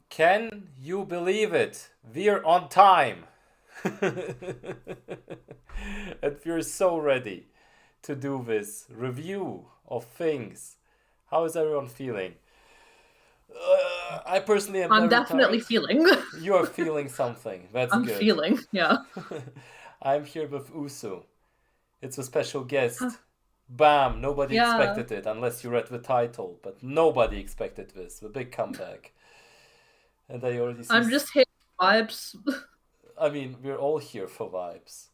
Can you believe it? We're on time. And we're so ready to do this review of things. How is everyone feeling? I personally am I'm very definitely tired. feeling. You are feeling something. That's I'm good. feeling, yeah. I'm here with Usu. It's a special guest. Bam! Nobody Yeah. expected it unless you read the title, but nobody expected this. The big comeback. And I already see. I'm just here for vibes. I mean, we're all here for vibes.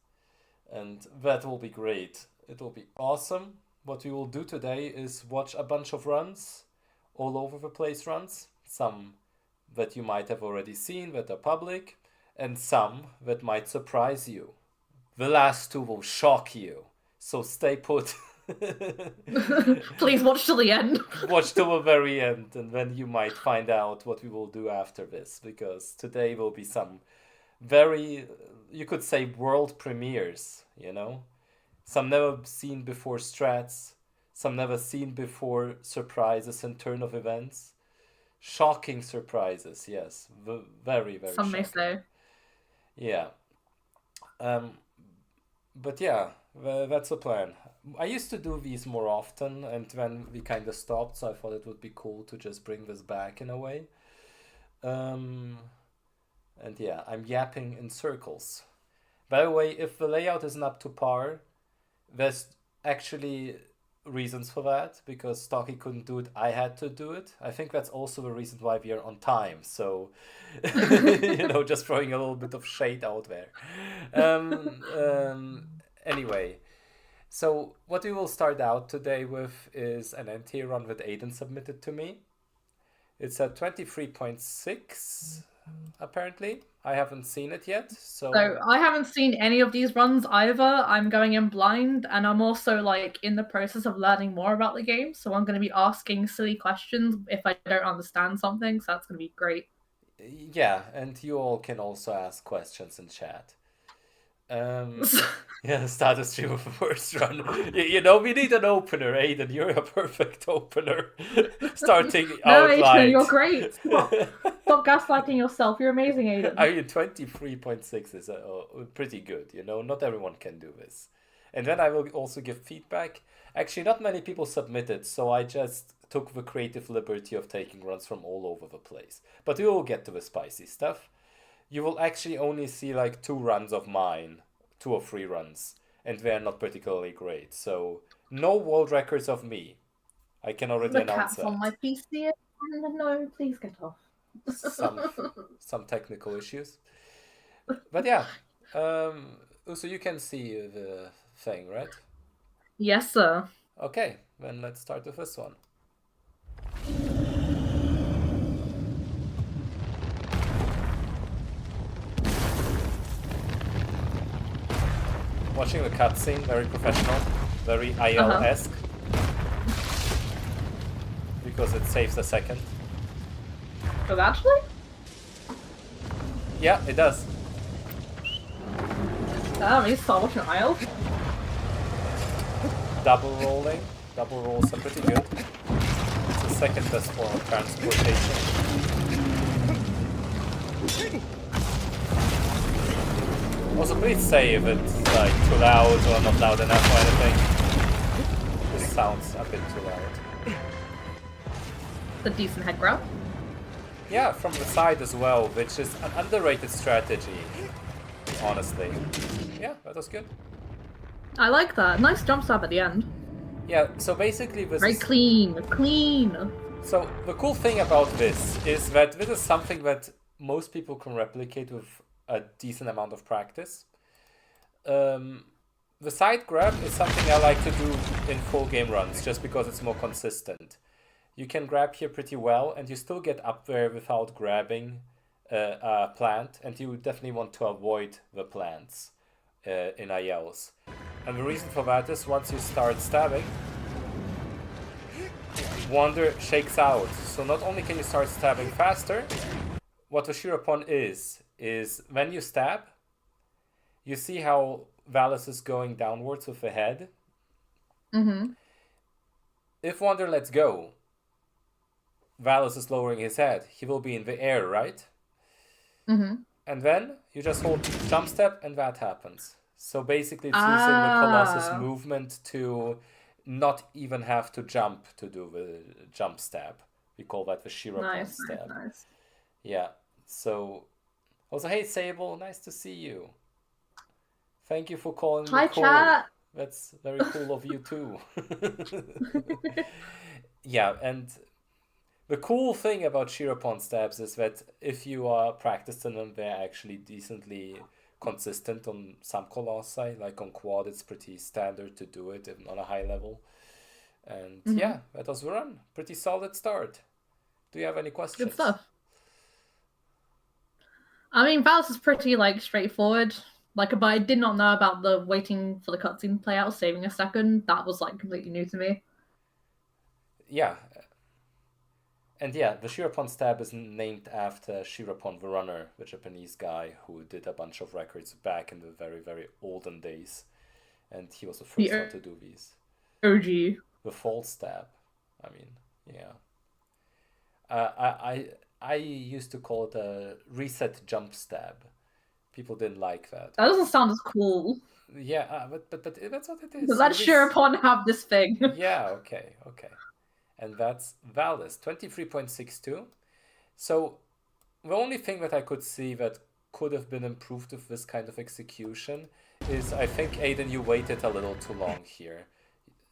And that will be great. It will be awesome. What we will do today is watch a bunch of runs, all over the place runs. Some that you might have already seen that are public, and some that might surprise you. The last two will shock you. So stay put. Please watch till the end. Watch till the very end, and then you might find out what we will do after this, because today will be some very, you could say, world premieres, you know? Some never seen before strats, some never seen before surprises and turn of events. Shocking surprises, yes. Very, very Some may shocking. say. Yeah. But yeah, that's the plan. I used to do these more often, and then we kind of stopped, so I thought it would be cool to just bring this back in a way. Um, and yeah, I'm yapping in circles. By the way, if the layout isn't up to par, there's actually reasons for that, because Stocky couldn't do it, I had to do it. I think that's also the reason why we are on time. So, just throwing a little bit of shade out there. Anyway, so what we will start out today with is an NT run that Aiden submitted to me. It's at 23.6, apparently. I haven't seen it yet, so I haven't seen any of these runs either. I'm going in blind, and I'm also in the process of learning more about the game. So I'm going to be asking silly questions if I don't understand something. So that's going to be great. Yeah, and you all can also ask questions in chat. Yeah, start a stream of the first run. We need an opener, Aiden. You're a perfect opener. Starting No, out Aiden, light. you're great. Stop gaslighting yourself. You're amazing, Aiden. I mean, 23.6 is pretty good, Not everyone can do this. And then I will also give feedback. Actually, not many people submitted, so I just took the creative liberty of taking runs from all over the place. But we will get to the spicy stuff. You will actually only see like 2 runs of mine, 2 or 3 runs, and they're not particularly great. So no world records of me. I can already The announce cat's on my that. PC. No, please get off. Some technical issues. But yeah, so you can see the thing, right? Yes, sir. Okay, then let's start with this one. Watching the cutscene, very professional, very IL-esque, because it saves a second. Does actually? Yeah, it does. Damn, he's so much an aisle. Double rolls are pretty good. It's the second best form of transportation. Also, please say if it's like too loud or not loud enough or anything. This sounds a bit too loud. A decent head grab. Yeah, from the side as well, which is an underrated strategy, honestly. Yeah, that was good. I like that. Nice jump stab at the end. Yeah, so basically this Very is... clean. So the cool thing about this is that this is something that most people can replicate with a decent amount of practice. The side grab is something I like to do in full game runs, just because it's more consistent. You can grab here pretty well, and you still get up there without grabbing a plant, and you definitely want to avoid the plants in ILs. And the reason for that is once you start stabbing, Wander shakes out. So not only can you start stabbing faster, what Usurpering is when you stab, you see how Valis is going downwards with the head. If Wander lets go, Valis is lowering his head. He will be in the air, right? And then you just hold jump step and that happens. So basically it's using the Colossus movement to not even have to jump to do the jump stab. We call that the Usurpering stab. Nice. Yeah. So also, hey Sable, nice to see you. Thank you for calling me cool. Chat. That's very cool of you too. Yeah, and the cool thing about Usurpering stabs is that if you are practicing them, they're actually decently consistent on some Colossi. Like on Quad, it's pretty standard to do it on a high level. And yeah, that was the run. Pretty solid start. Do you have any questions? Good stuff. I mean, Valis is pretty straightforward. But I did not know about the waiting for the cutscene to play out, saving a second. That was completely new to me. Yeah. And yeah, the Usurpering stab is named after Usurpering the Runner, the Japanese guy who did a bunch of records back in the very, very olden days. And he was the first one to do these. OG. The false stab. I mean, yeah. I used to call it a reset jump stab. People didn't like that. That doesn't sound as cool. Yeah, but that's what it is. Let Usurpering have this thing. Yeah, okay. And that's Valis, 23.62. So the only thing that I could see that could have been improved with this kind of execution is I think, Aiden, you waited a little too long here.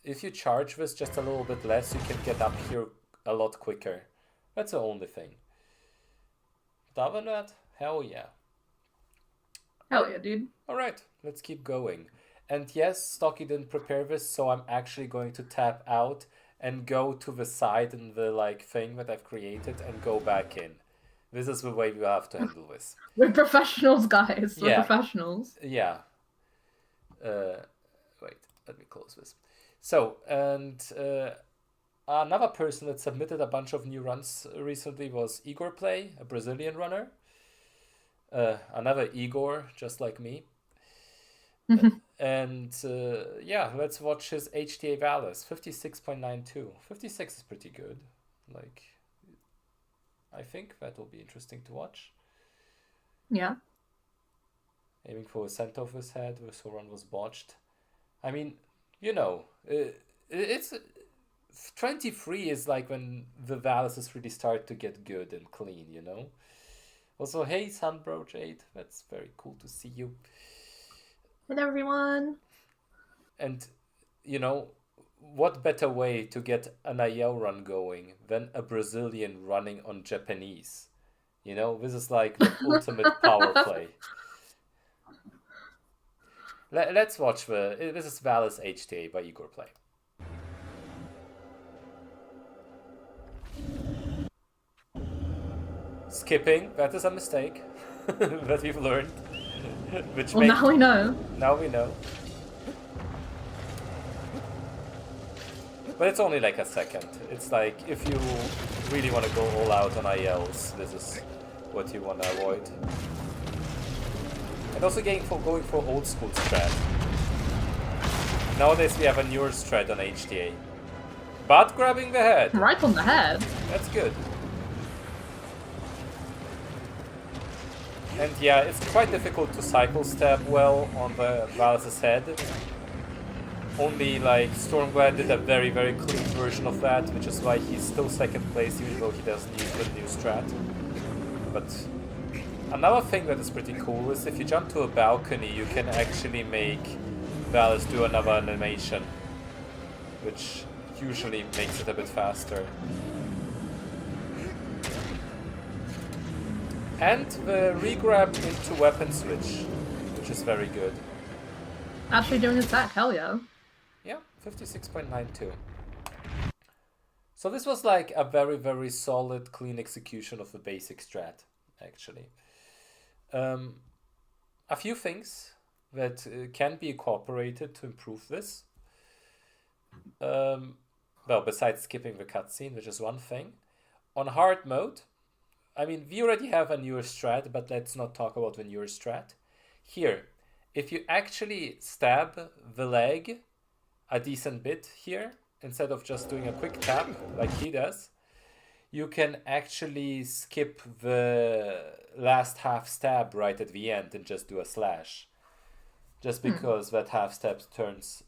If you charge this just a little bit less, you can get up here a lot quicker. That's the only thing. But other than that, hell yeah. Hell yeah, dude. Alright, let's keep going. And yes, Stocky didn't prepare this, so I'm actually going to tap out and go to the side in the thing that I've created and go back in. This is the way we have to handle this. We're professionals, guys. We're professionals. Yeah. Wait, let me close this. So, and another person that submitted a bunch of new runs recently was Igor Play, a Brazilian runner. Another Igor, just like me. And yeah, let's watch his HTA Valis, 56.92. 56 is pretty good. I think that will be interesting to watch. Yeah. Aiming for a center of his head, this run was botched. I mean, you know, it's 23 is like when the Valuses really start to get good and clean, you know? Also, hey, Sunbro Jade, that's very cool to see you. Hello, everyone. And, you know, what better way to get an IL run going than a Brazilian running on Japanese? You know, this is like the ultimate power play. Let's watch this is Valus HTA by Igor Play. Skipping, that is a mistake that we've learned. Now we know. Now we know. But it's only like a second. It's like, if you really want to go all out on ILs, this is what you want to avoid. And also going for old school strat. Nowadays we have a newer strat on HTA. But grabbing the head. Right on the head. That's good. And yeah, it's quite difficult to cycle stab well on the Valus's head. Only like Stormglad did a very clean version of that, which is why he's still second place even though he doesn't use the new strat. But another thing that is pretty cool is if you jump to a balcony, you can actually make Valus do another animation, which usually makes it a bit faster. And the regrab into weapon switch, which is very good. Actually doing attack, hell yeah. Yeah, 56.92. So this was like a very solid, clean execution of the basic strat, actually. A few things that can be incorporated to improve this. Well, besides skipping the cutscene, which is one thing. On hard mode, I mean, we already have a newer strat, but let's not talk about the newer strat. Here, if you actually stab the leg a decent bit here, instead of just doing a quick tap like he does, you can actually skip the last half stab right at the end and just do a slash. Just because that half stab turns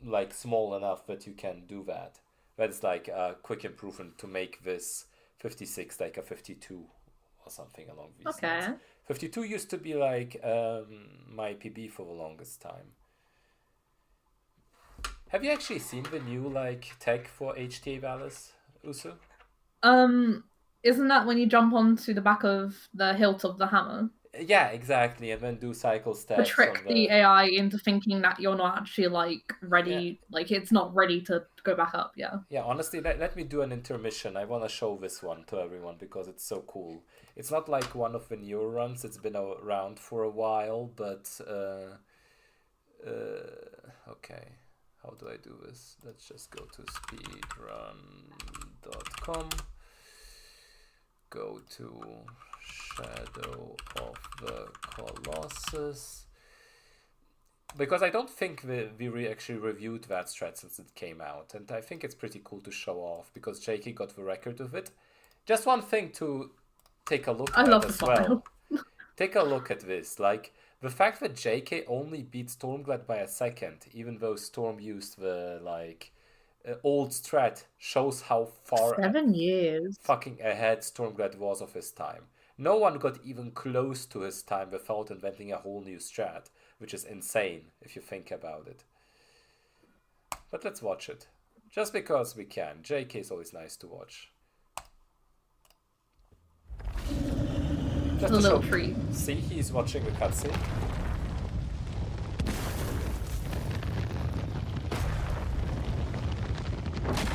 like small enough that you can do that. That's like a quick improvement to make this 56 like a 52 or something along these lines. 52 used to be like my PB for the longest time. Have you actually seen the new like tech for HTA Valus, Usu? Isn't that when you jump onto the back of the hilt of the hammer? Yeah, exactly, and then do cycle steps. To trick the AI into thinking that you're not actually like ready, like it's not ready to go back up. Yeah. Yeah, honestly, let me do an intermission. I want to show this one to everyone because it's so cool. It's not like one of the newer runs. It's been around for a while, but okay. How do I do this? Let's just go to speedrun.com. Go to Shadow of the Colossus. Because I don't think we actually reviewed that strat since it came out. And I think it's pretty cool to show off because JK got the record of it. Just one thing to take a look at as well. Take a look at this. Like, the fact that JK only beat Stormglad by a second, even though Storm used the, like, old strat, shows how far 7 years fucking ahead Stormglad was of his time. No one got even close to his time without inventing a whole new strat, which is insane if you think about it. But let's watch it. Just because we can. JK is always nice to watch. Just a little treat. See, he's watching the cutscene.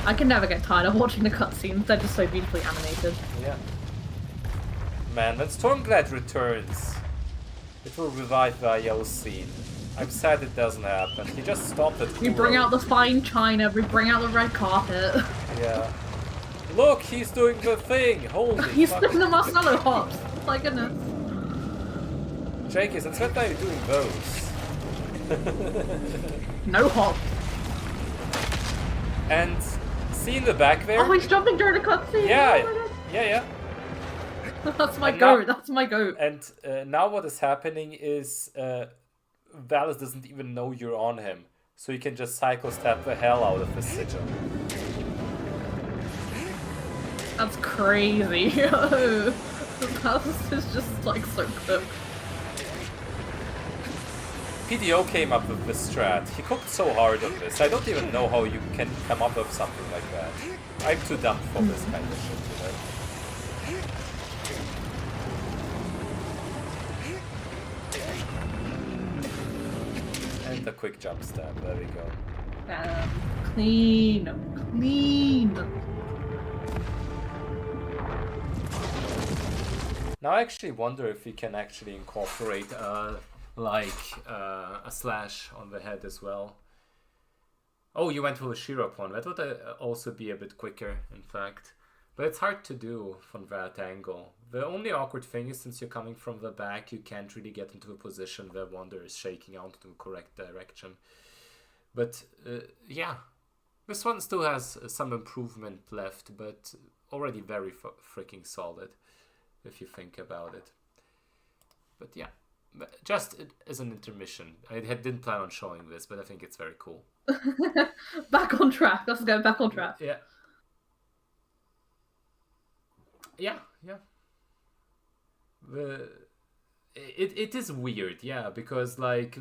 I can never get tired of watching the cutscenes. They're just so beautifully animated. Yeah. Man, when Stormglad returns, it will revive the IO scene. I'm sad it doesn't happen. He just stopped at We bring out the fine china, we bring out the red carpet. Yeah. Look, he's doing the thing! Holy He's doing the marshmallow hops! My goodness. Jake, since when are you doing those? No hop. And see in the back there? Oh, he's jumping during the cutscene! Yeah, oh yeah. That's my goat, that's my goat. And now what is happening is Valis doesn't even know you're on him. So you can just cycle stab the hell out of the sigil. That's crazy. Valis is just like so cooked. PDO came up with this strat. He cooked so hard on this. I don't even know how you can come up with something like that. I'm too dumb for this kind of shit, you know? And a quick jump stab, there we go. Clean. Now I actually wonder if we can actually incorporate like a slash on the head as well. Oh, you went for a Shirapon. That would also be a bit quicker, in fact. But it's hard to do from that angle. The only awkward thing is since you're coming from the back, you can't really get into a position where Wander is shaking out in the correct direction. But yeah, this one still has some improvement left, but already very freaking solid if you think about it. But yeah. Just as an intermission. I didn't plan on showing this, but I think it's very cool. Back on track. Let's go back on track. Yeah. It is weird, yeah, because like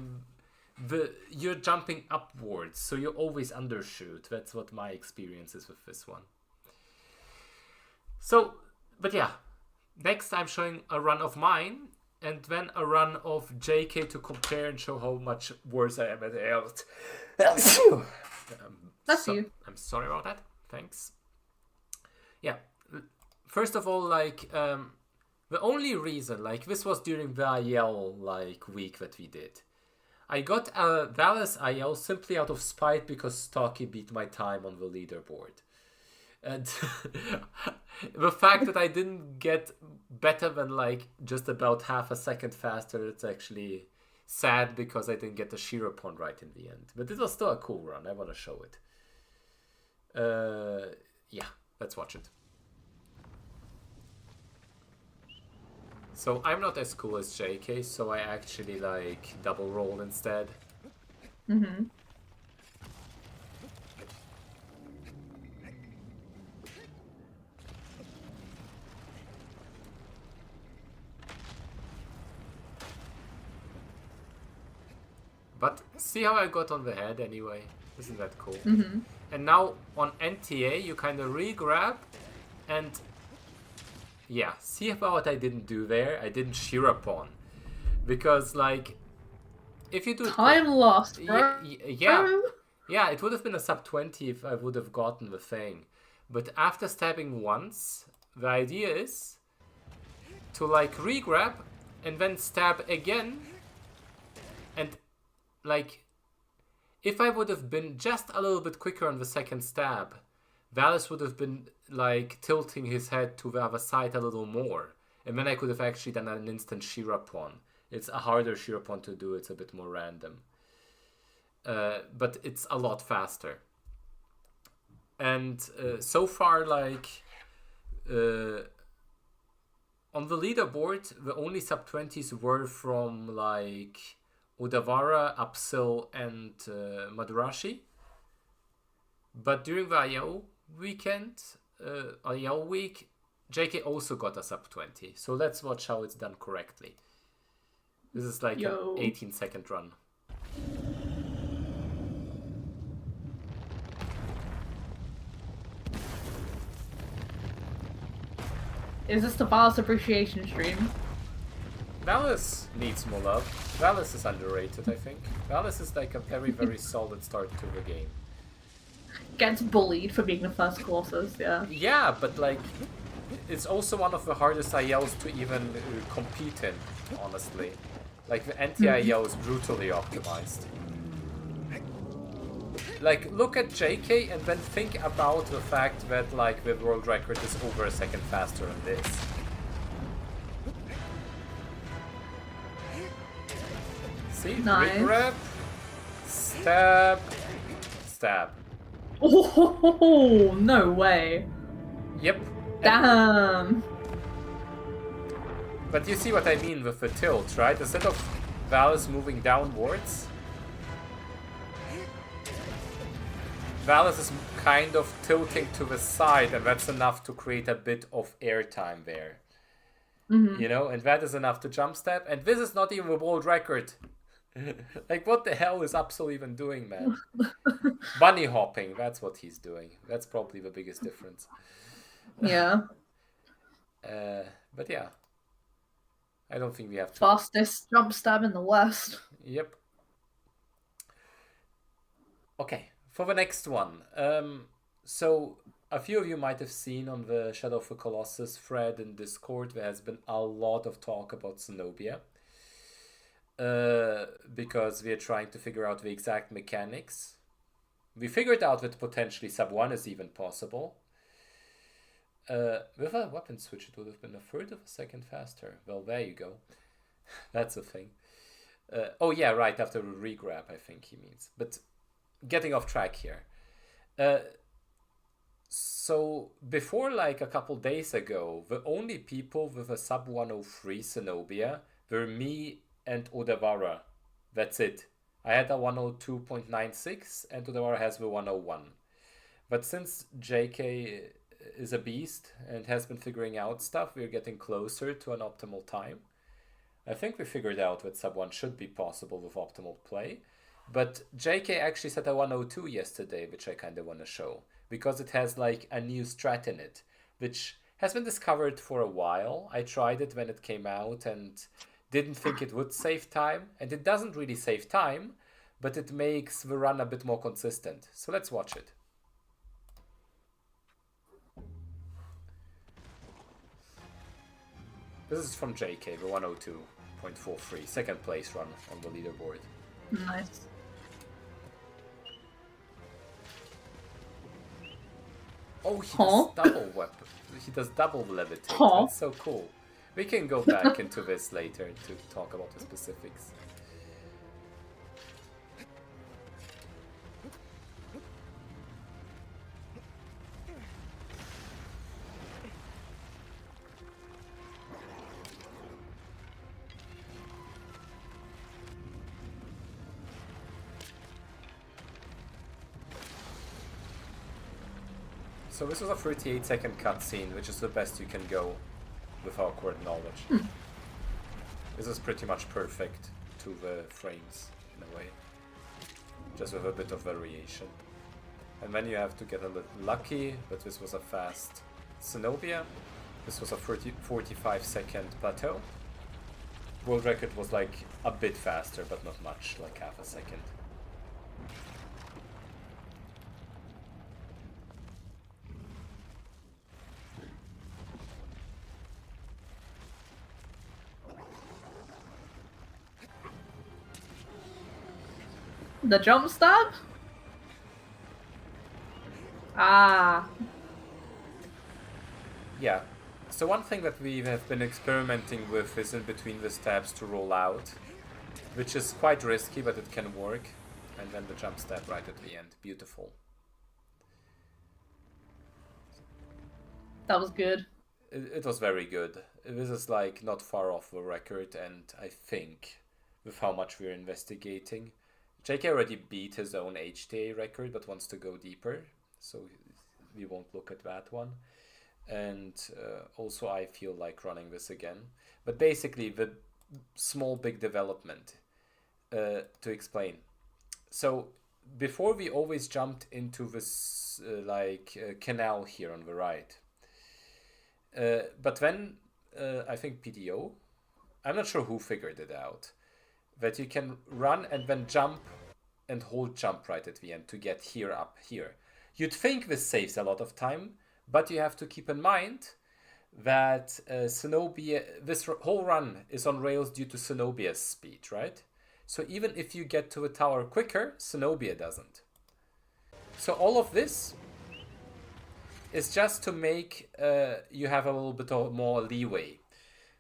you're jumping upwards, so you always undershoot. That's what my experience is with this one. So, but yeah. Next I'm showing a run of mine. And then a run of JK to compare and show how much worse I am at health. That's you. I'm sorry about that. Thanks. Yeah. First of all, like, the only reason, like, this was during the IL, like, week that we did. I got a Valis IL simply out of spite because Stocky beat my time on the leaderboard. And the fact that I didn't get better than like just about half a second faster, it's actually sad because I didn't get the Shirapon right in the end. But it was still a cool run. I want to show it. Yeah, let's watch it. So I'm not as cool as JK, so I actually like double roll instead. Mm-hmm. But see how I got on the head anyway? Isn't that cool? Mm-hmm. And now on NTA you kind of re-grab and yeah, see about what I didn't do there? I didn't Shirapon. Because like, if you do time lost, bro. Yeah, it would have been a sub 20 if I would have gotten the thing. But after stabbing once, the idea is to like re-grab and then stab again. And like, if I would have been just a little bit quicker on the second stab, Valis would have been like tilting his head to the other side a little more. And then I could have actually done an instant Shirapon. It's a harder Shirapon to do, it's a bit more random. But it's a lot faster. And so far, like, on the leaderboard, the only sub 20s were from like Udavara, Upsil, and Madurashi. But during the IO weekend, IO week, JK also got a sub 20. So let's watch how it's done correctly. This is like an 18-second run. Is this the Valis appreciation stream? Valis needs more love. Valis is underrated, I think. Valis is like a very, very solid start to the game. Gets bullied for being the first Colossus, yeah. Yeah, but like, it's also one of the hardest ILs to even compete in, honestly. Like, the anti-IL is brutally optimized. Like, look at JK and then think about the fact that, like, the world record is over a second faster than this. See? Nice. Grab, stab, stab. Oh, no way. Yep. Damn. But you see what I mean with the tilt, right? Instead of Val is moving downwards. Valis is kind of tilting to the side, and that's enough to create a bit of airtime there. You know, and that is enough to jump step. And this is not even a world record. Like, what the hell is Absol even doing, man? Bunny hopping, that's what he's doing. That's probably the biggest difference. Yeah. But yeah. I don't think we have to... Fastest jump stab in the West. Yep. Okay, for the next one. So, a few of you might have seen on the Shadow of the Colossus thread in Discord, there has been a lot of talk about Zenobia. Because we are trying to figure out the exact mechanics. We figured out that potentially sub 1 is even possible. With a weapon switch, it would have been a third of a second faster. Well, there you go. That's a thing. Oh yeah, right, after a regrab, I think he means. But getting off track here. So before, like a couple days ago, the only people with a sub 103 Zenobia were me and Odawara. That's it. I had a 102.96 and Odawara has the 101. But since JK is a beast and has been figuring out stuff, we're getting closer to an optimal time. I think we figured out that sub 1 should be possible with optimal play. But JK actually set a 102 yesterday, which I kind of want to show. Because it has like a new strat in it, which has been discovered for a while. I tried it when it came out and didn't think it would save time. And it doesn't really save time, but it makes the run a bit more consistent. So let's watch it. This is from JK, the 102.43, second place run on the leaderboard. Nice. Oh, he does double weapon. He does double levitate. That's so cool. We can go back into this later to talk about the specifics. So this was a 38-second cutscene, which is the best you can go with our current knowledge. This is pretty much perfect to the frames, in a way. Just with a bit of variation. And then you have to get a little lucky, but this was a fast Zenobia. This was a 45-second plateau. World record was like a bit faster, but not much, like half a second. The jump stab? Ah. Yeah. So one thing that we have been experimenting with is in between the stabs to roll out, which is quite risky, but it can work. And then the jump stab right at the end. Beautiful. That was good. It was very good. This is like not far off the record, and I think with how much we're investigating, JK already beat his own HTA record, but wants to go deeper, so we won't look at that one. And also I feel like running this again. But basically the small big development to explain. So before we always jumped into this canal here on the right. But when I think PDO, I'm not sure who figured it out, that you can run and then jump and hold jump right at the end to get here up here. You'd think this saves a lot of time, but you have to keep in mind that Zenobia, this whole run is on rails due to Zenobia's speed, right? So even if you get to the tower quicker, Zenobia doesn't. So all of this is just to make you have a little bit more leeway,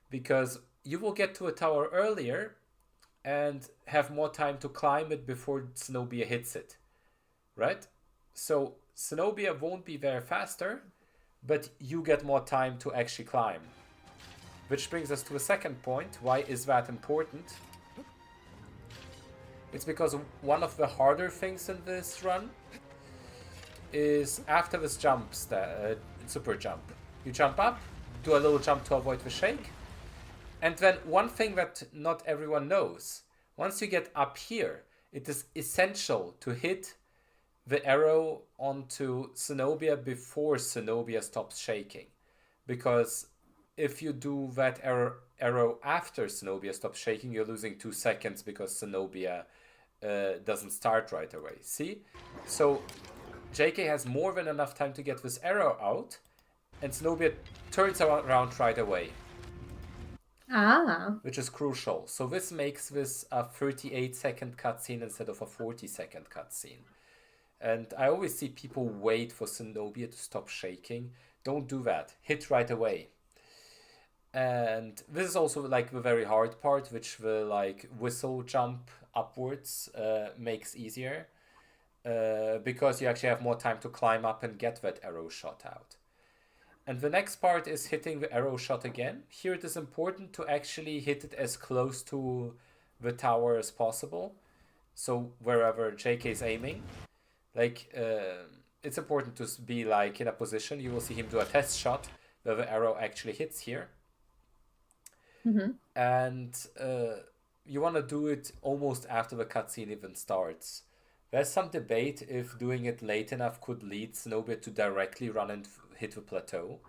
because you will get to a tower earlier and have more time to climb it before Zenobia hits it, right? So Zenobia won't be there faster, but you get more time to actually climb. Which brings us to a second point. Why is that important? It's because one of the harder things in this run is after this super jump. You jump up, do a little jump to avoid the shake, and then one thing that not everyone knows, once you get up here, it is essential to hit the arrow onto Zenobia before Zenobia stops shaking. Because if you do that arrow after Zenobia stops shaking, you're losing 2 seconds because Zenobia doesn't start right away. See? So JK has more than enough time to get this arrow out, and Zenobia turns around right away. Which is crucial. So this makes this a 38-second cutscene instead of a 40-second cutscene. And I always see people wait for Zenobia to stop shaking. Don't do that. Hit right away. And this is also like the very hard part, which the like whistle jump upwards makes easier. Because you actually have more time to climb up and get that arrow shot out. And the next part is hitting the arrow shot again. Here it is important to actually hit it as close to the tower as possible. So wherever JK is aiming. Like, it's important to be like in a position. You will see him do a test shot where the arrow actually hits here. And you want to do it almost after the cutscene even starts. There's some debate if doing it late enough could lead Zenobia to directly run and hit the plateau.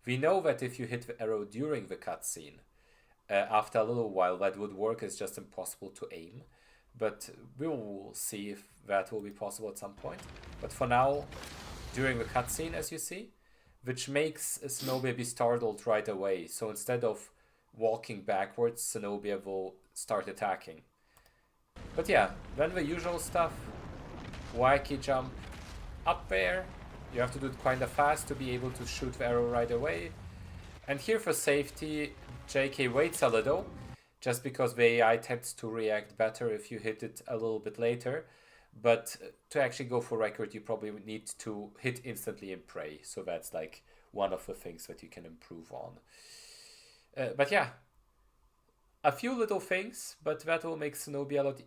We know that if you hit the arrow during the cutscene, after a little while that would work. It's just impossible to aim. But we will see if that will be possible at some point. But for now, during the cutscene, as you see, which makes Zenobia be startled right away. So instead of walking backwards, Zenobia will start attacking. But yeah, then the usual stuff. Wacky jump up there. You have to do it kind of fast to be able to shoot the arrow right away. And here for safety, JK waits a little, just because the AI tends to react better if you hit it a little bit later. But to actually go for record, you probably need to hit instantly and pray. So that's like one of the things that you can improve on. But yeah, a few little things, but that will make Zenobia a lot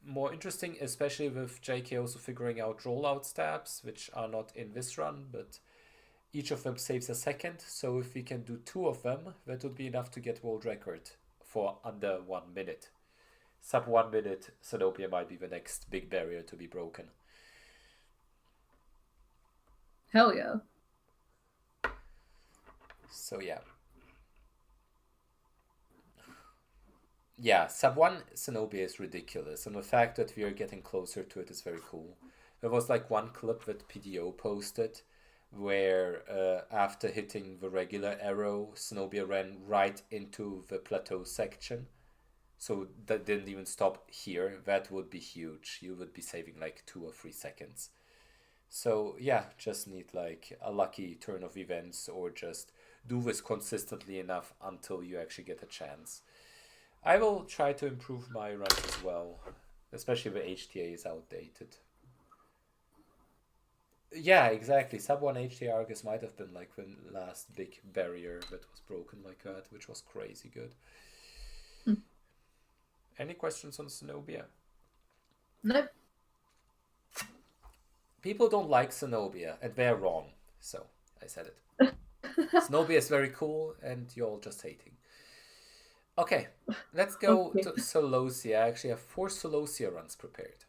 more interesting, especially with JK also figuring out rollout stabs, which are not in this run, but each of them saves a second. So if we can do 2 of them, that would be enough to get world record for under 1 minute. Sub 1 minute, Zenobia might be the next big barrier to be broken. Hell yeah. So yeah. Yeah, sub 1 Zenobia is ridiculous, and the fact that we are getting closer to it is very cool. There was like one clip that PDO posted where after hitting the regular arrow, Zenobia ran right into the plateau section. So that didn't even stop here. That would be huge. You would be saving like 2 or 3 seconds. So yeah, just need like a lucky turn of events, or just do this consistently enough until you actually get a chance. I will try to improve my runs as well, especially if the HTA is outdated. Yeah, exactly. Sub 1 HTA Argus might have been like the last big barrier that was broken like that, which was crazy good. Any questions on Zenobia? Nope. People don't like Zenobia, and they're wrong. So, I said it. Zenobia is very cool, and you're all just hating. Okay, let's go to Solosia. I actually have 4 Solosia runs prepared.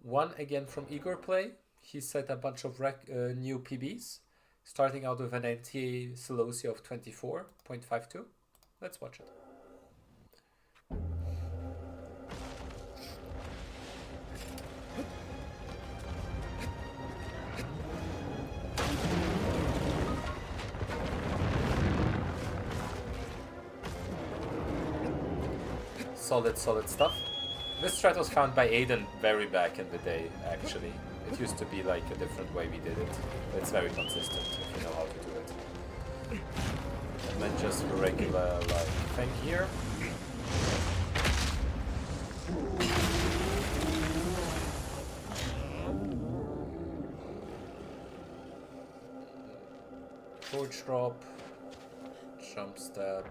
One again from Igor Play. He set a bunch of new PBs, starting out with an NTA Solosia of 24.52. Let's watch it. Solid stuff. This strat was found by Aiden very back in the day, actually. It used to be like a different way we did it. But it's very consistent if you know how to do it. And then just the regular like thing here. Torch drop. Jump stab.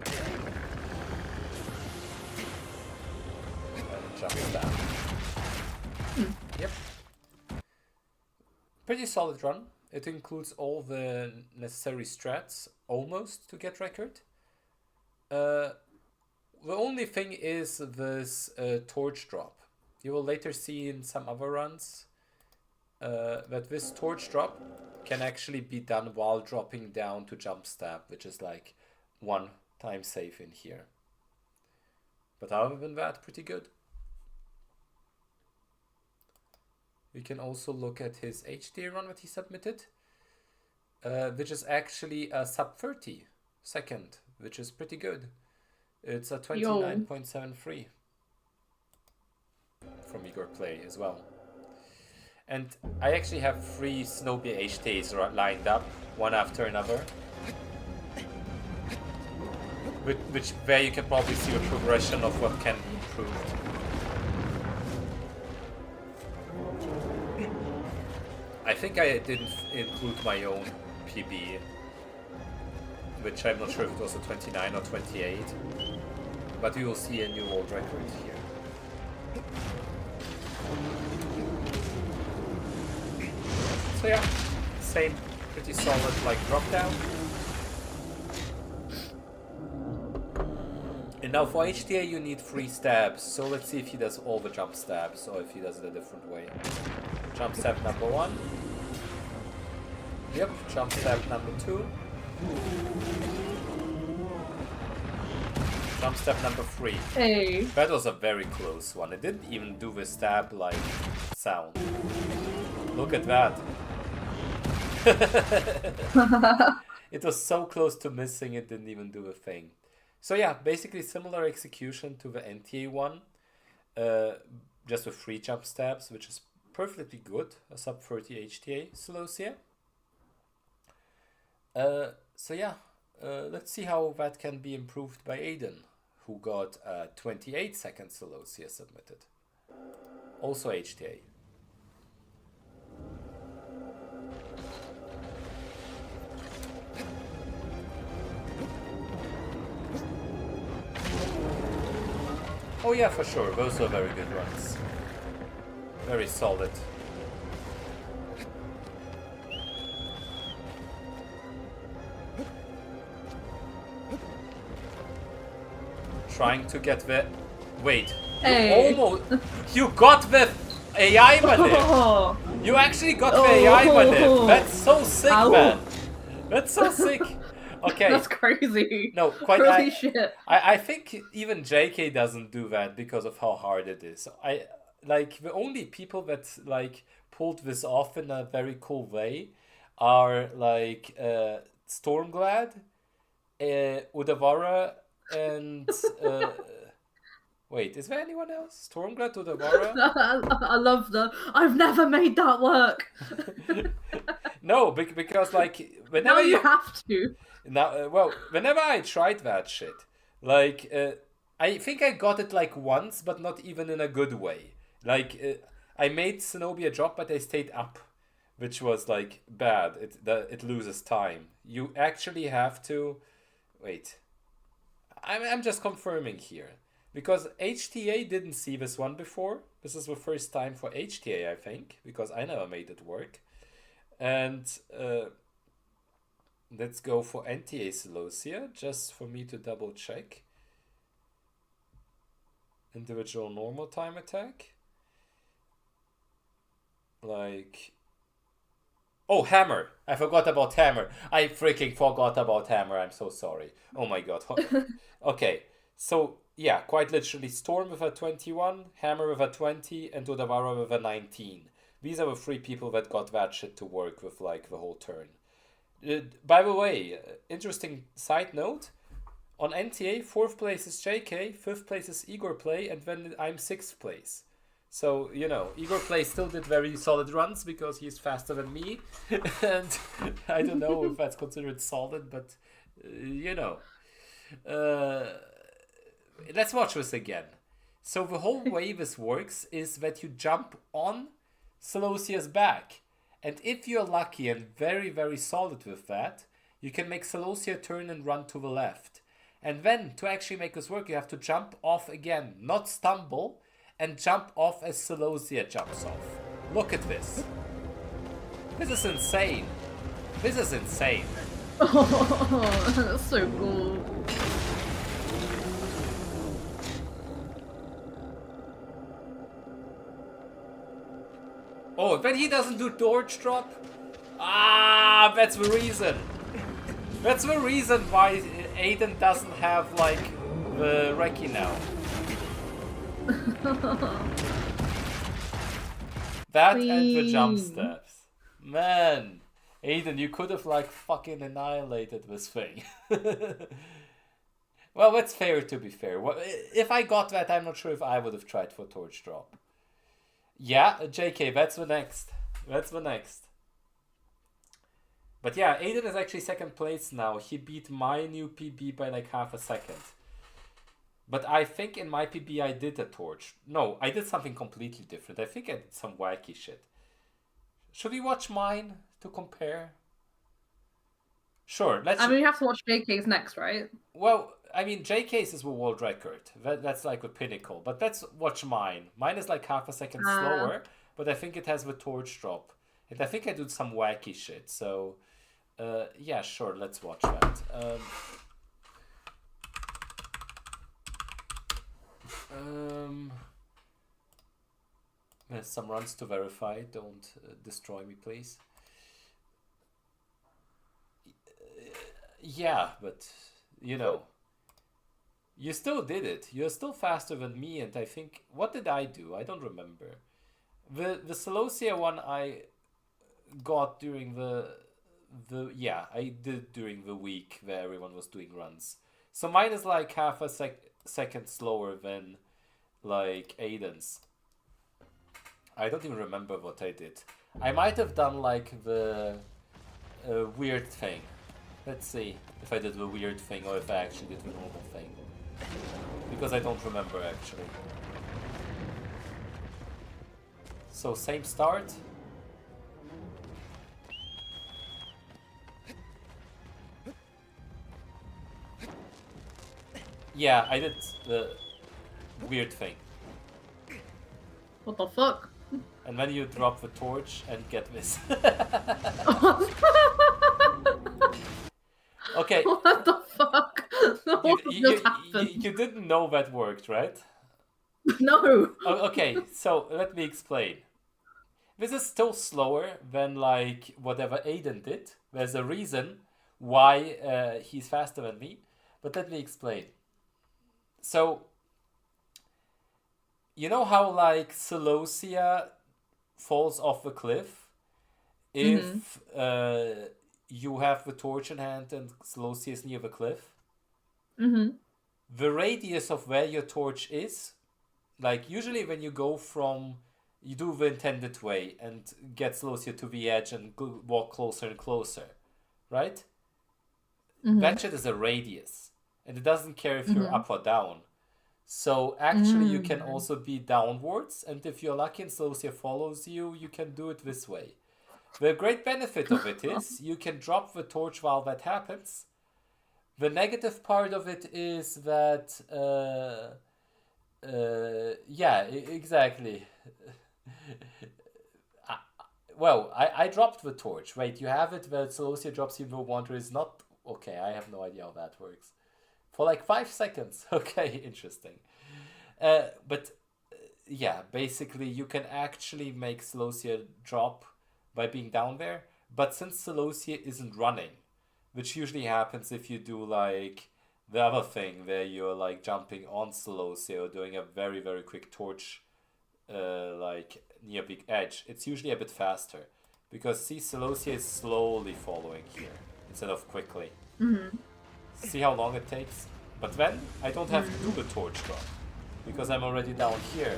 jump stab. Yep. Pretty solid run. It includes all the necessary strats, almost, to get record. The only thing is this torch drop. You will later see in some other runs that this torch drop can actually be done while dropping down to jump stab, which is like 1 time save in here. But other than that, pretty good. We can also look at his HTA run that he submitted, which is actually a sub 30 second, which is pretty good. It's a 29.73 from Igor Play as well. And I actually have 3 Snowbee HTAs lined up, one after another. Which where you can probably see a progression of what can be improved. I think I didn't include my own PB, which I'm not sure if it was a 29 or 28, but we will see a new world record here. So yeah, same pretty solid like drop down. And now for HTA you need 3 stabs, so let's see if he does all the jump stabs or if he does it a different way. Jump stab number 1. Yep, jump stab number 2. Jump stab number 3. Hey. That was a very close one. It didn't even do the stab like sound. Look at that. It was so close to missing it didn't even do a thing. So yeah, basically similar execution to the NTA one, just with 3 jump stabs, which is perfectly good, a sub 30 HTA Celosia. So yeah, let's see how that can be improved by Aiden, who got 28 second Celosia submitted. Also HTA. Oh yeah, for sure, those are very good runs. Very solid. Trying to get the... Wait, Hey. you almost... You got the AI manip! You actually got the AI manip! That's so sick, Ow. man! That's so sick! Okay. That's crazy. No, quite. Holy shit. I think even JK doesn't do that because of how hard it is. I like the only people that like pulled this off in a very cool way are like Stormglad, Udavara, and wait, is there anyone else? Stormglad, Udavara? I love the. I've never made that work. No, because like whenever Now you have to. Now, well, whenever I tried that shit, like, I think I got it like once, but not even in a good way. Like, I made Zenobia drop, but I stayed up, which was like bad. It loses time. You actually have to. Wait, I'm just confirming here because HTA didn't see this one before. This is the first time for HTA, I think, because I never made it work, and. Let's go for NTA Celosia, just for me to double check. Individual normal time attack. Like... Oh, Hammer! I forgot about Hammer. I freaking forgot about Hammer. I'm so sorry. Oh my god. Okay, so yeah, quite literally Storm with a 21, Hammer with a 20, and Udavara with a 19. These are the 3 people that got that shit to work with like the whole turn. By the way, interesting side note, on NTA, 4th place is JK, 5th place is Igor Play, and then I'm 6th place. So, you know, Igor Play still did very solid runs because he's faster than me. And I don't know if that's considered solid, but, you know. Let's watch this again. So the whole way this works is that you jump on Celosia's back. And if you're lucky and very, very solid with that, you can make Celosia turn and run to the left. And then, to actually make this work, you have to jump off again, not stumble, and jump off as Celosia jumps off. Look at this. This is insane. This is insane. Oh, that's so cool. Oh, but he doesn't do torch drop? Ah, that's the reason. That's the reason why Aiden doesn't have, like, the Reki now. That and the jump steps. Man, Aiden, you could have, like, fucking annihilated this thing. Well, that's fair to be fair. If I got that, I'm not sure if I would have tried for torch drop. Yeah, JK, that's the next. That's the next. But yeah, Aiden is actually second place now. He beat my new PB by like half a second. But I think in my PB I did a torch. No, I did something completely different. I think I did some wacky shit. Should we watch mine to compare? Sure, let's... I mean, we have to watch JK's next, right? Well, I mean, JK's is the world record. That's like the pinnacle. But let's watch mine. Mine is like half a second slower, but I think it has the torch drop. And I think I did some wacky shit. So, yeah, sure, let's watch that. There's some runs to verify. Don't destroy me, please. Yeah, but, you know, you still did it. You're still faster than me, and I think... What did I do? I don't remember. The Celosia one I got during yeah, I did during the week where everyone was doing runs. So mine is like half a second slower than, like, Aiden's. I don't even remember what I did. I might have done, like, the weird thing. Let's see if I did the weird thing or if I actually did the normal thing. Because I don't remember, actually. So, same start. Yeah, I did the weird thing. What the fuck? And then you drop the torch and get this. Okay. What the fuck? You didn't know that worked, right? No. Okay, so let me explain. This is still slower than like whatever Aiden did. There's a reason why he's faster than me, but let me explain. So, you know how like Celosia falls off the cliff if you have the torch in hand and Celosia is near the cliff? The radius of where your torch is, like usually when you go from, you do the intended way and get Celosia to the edge and walk closer and closer, right? That shit is a radius. And it doesn't care if you're up or down. So actually you can also be downwards, and if you're lucky and Celosia follows you, you can do it this way. The great benefit of it is you can drop the torch while that happens. The negative part of it is that yeah, exactly. Well, I dropped the torch. Wait, you have it where Celosia drops you the water is not... Okay, I have no idea how that works. For like 5 seconds. Okay, interesting. But yeah, basically you can actually make Celosia drop by being down there. But since Celosia isn't running, which usually happens if you do like the other thing where you're like jumping on Celosia or doing a very, very quick torch like near big edge, it's usually a bit faster. Because see, Celosia is slowly following here instead of quickly. See how long it takes? But then I don't have to do the torch drop because I'm already down here.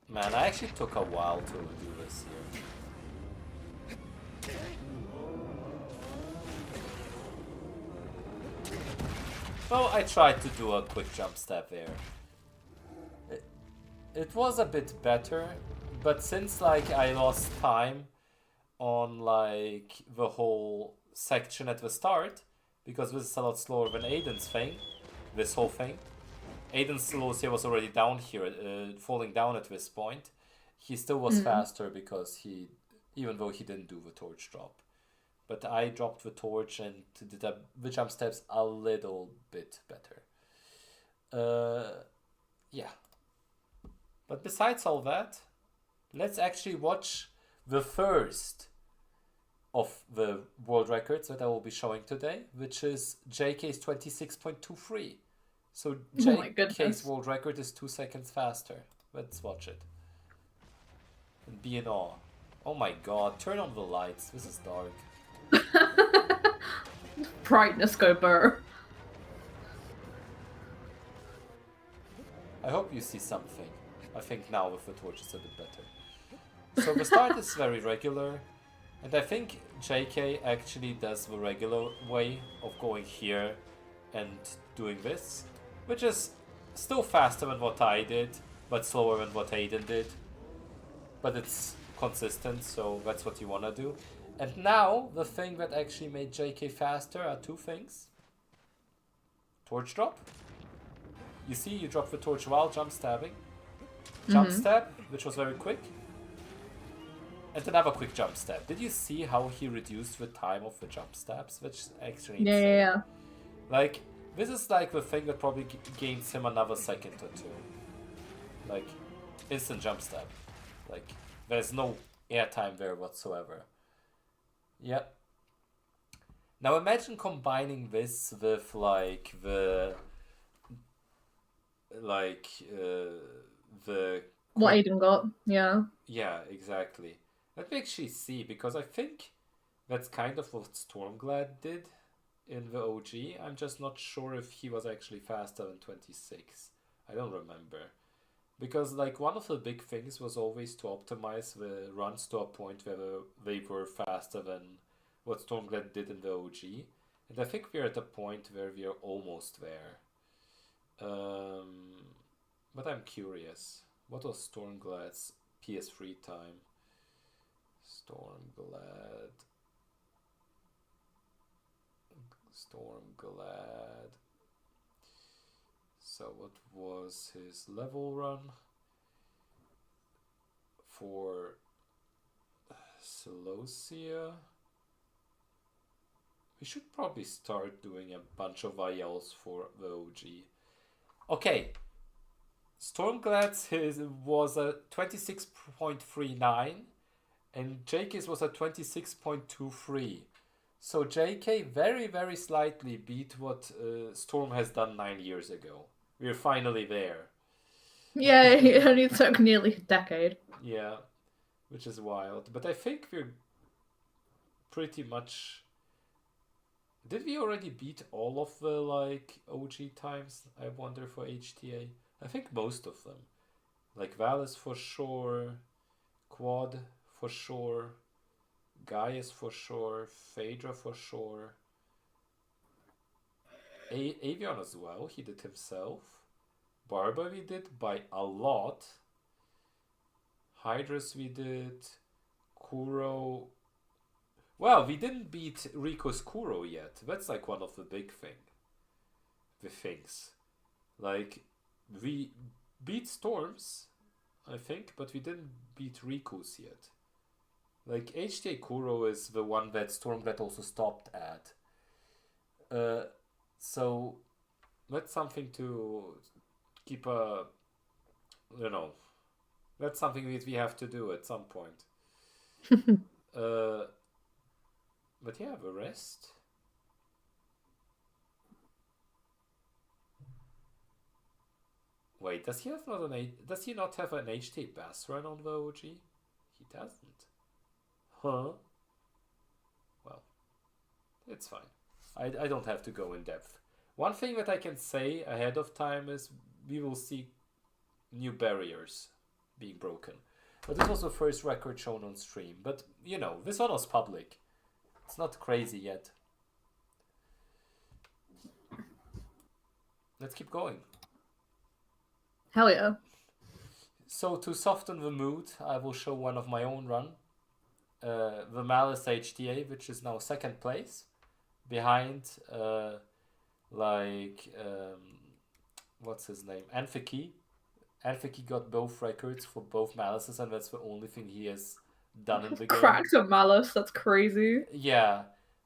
Man, I actually took a while to do this here. Well, I tried to do a quick jump step there. It was a bit better, but since like I lost time on like the whole section at the start, because this is a lot slower than Aiden's thing, this whole thing. Aiden's Lucia was already down here, falling down at this point. He still was faster because even though he didn't do the torch drop. But I dropped the torch and did the jump steps a little bit better. Yeah. But besides all that, let's actually watch the first of the world records that I will be showing today, which is JK's 26.23. So JK's world record is 2 seconds faster. Let's watch it. And be in awe. Oh my god, turn on the lights. This is dark. Brightness go burr. I hope you see something. I think now with the torch it's a bit better. So the start is very regular. And I think JK actually does the regular way of going here and doing this. Which is still faster than what I did, but slower than what Aiden did. But it's consistent, so that's what you want to do. And now, the thing that actually made JK faster are two things. Torch drop. You see, you drop the torch while jump stabbing. Jump stab, which was very quick. And another quick jump stab. Did you see how he reduced the time of the jump stabs? Which is actually insane. Yeah. Like, this is like the thing that probably gains him another second or two. Like, instant jump stab. Like, there's no airtime there whatsoever. Yeah. Now imagine combining this with like the what Aiden got, yeah. Yeah, exactly. Let me actually see, because I think that's kind of what Stormglad did in the OG. I'm just not sure if he was actually faster than 26. I don't remember. Because like one of the big things was always to optimize the runs to a point where they were faster than what Stormglad did in the OG. And I think we're at a point where we are almost there. But I'm curious. What was Stormglad's PS3 time? Stormglad. So what was his level run for Celosia? We should probably start doing a bunch of ILs for the OG. Okay, Stormglad's was a 26.39 and JK's was a 26.23. So JK very, very slightly beat what Storm has done 9 years ago. We're finally there. Yeah, it only took nearly a decade. Yeah, which is wild. But I think we're pretty much... Did we already beat all of the like OG times, I wonder, for HTA? I think most of them. Like Valis for sure, Quad for sure, Gaius for sure, Phaedra for sure. Avion as well, he did himself. Barba we did by a lot. Hydrus we did. Kuro. Well, we didn't beat Rico's Kuro yet. That's like one of the big things. Like, we beat Storms, I think, but we didn't beat Riku's yet. Like, HTA Kuro is the one that Stormglad also stopped at. So, that's something to keep that's something that we have to do at some point. But yeah, the rest... Wait, does he not have an HT Bass run on the OG? He doesn't. Huh? Well, it's fine. I don't have to go in depth. One thing that I can say ahead of time is we will see new barriers being broken. But this was the first record shown on stream. But, you know, this one was public. It's not crazy yet. Let's keep going. Hell yeah. So to soften the mood, I will show one of my own run. The Malice HTA, which is now second place. behind like what's his name? Anfiki. Anfiki got both records for both malices, and that's the only thing he has done in the game. Cracked at Malice. That's crazy. Yeah,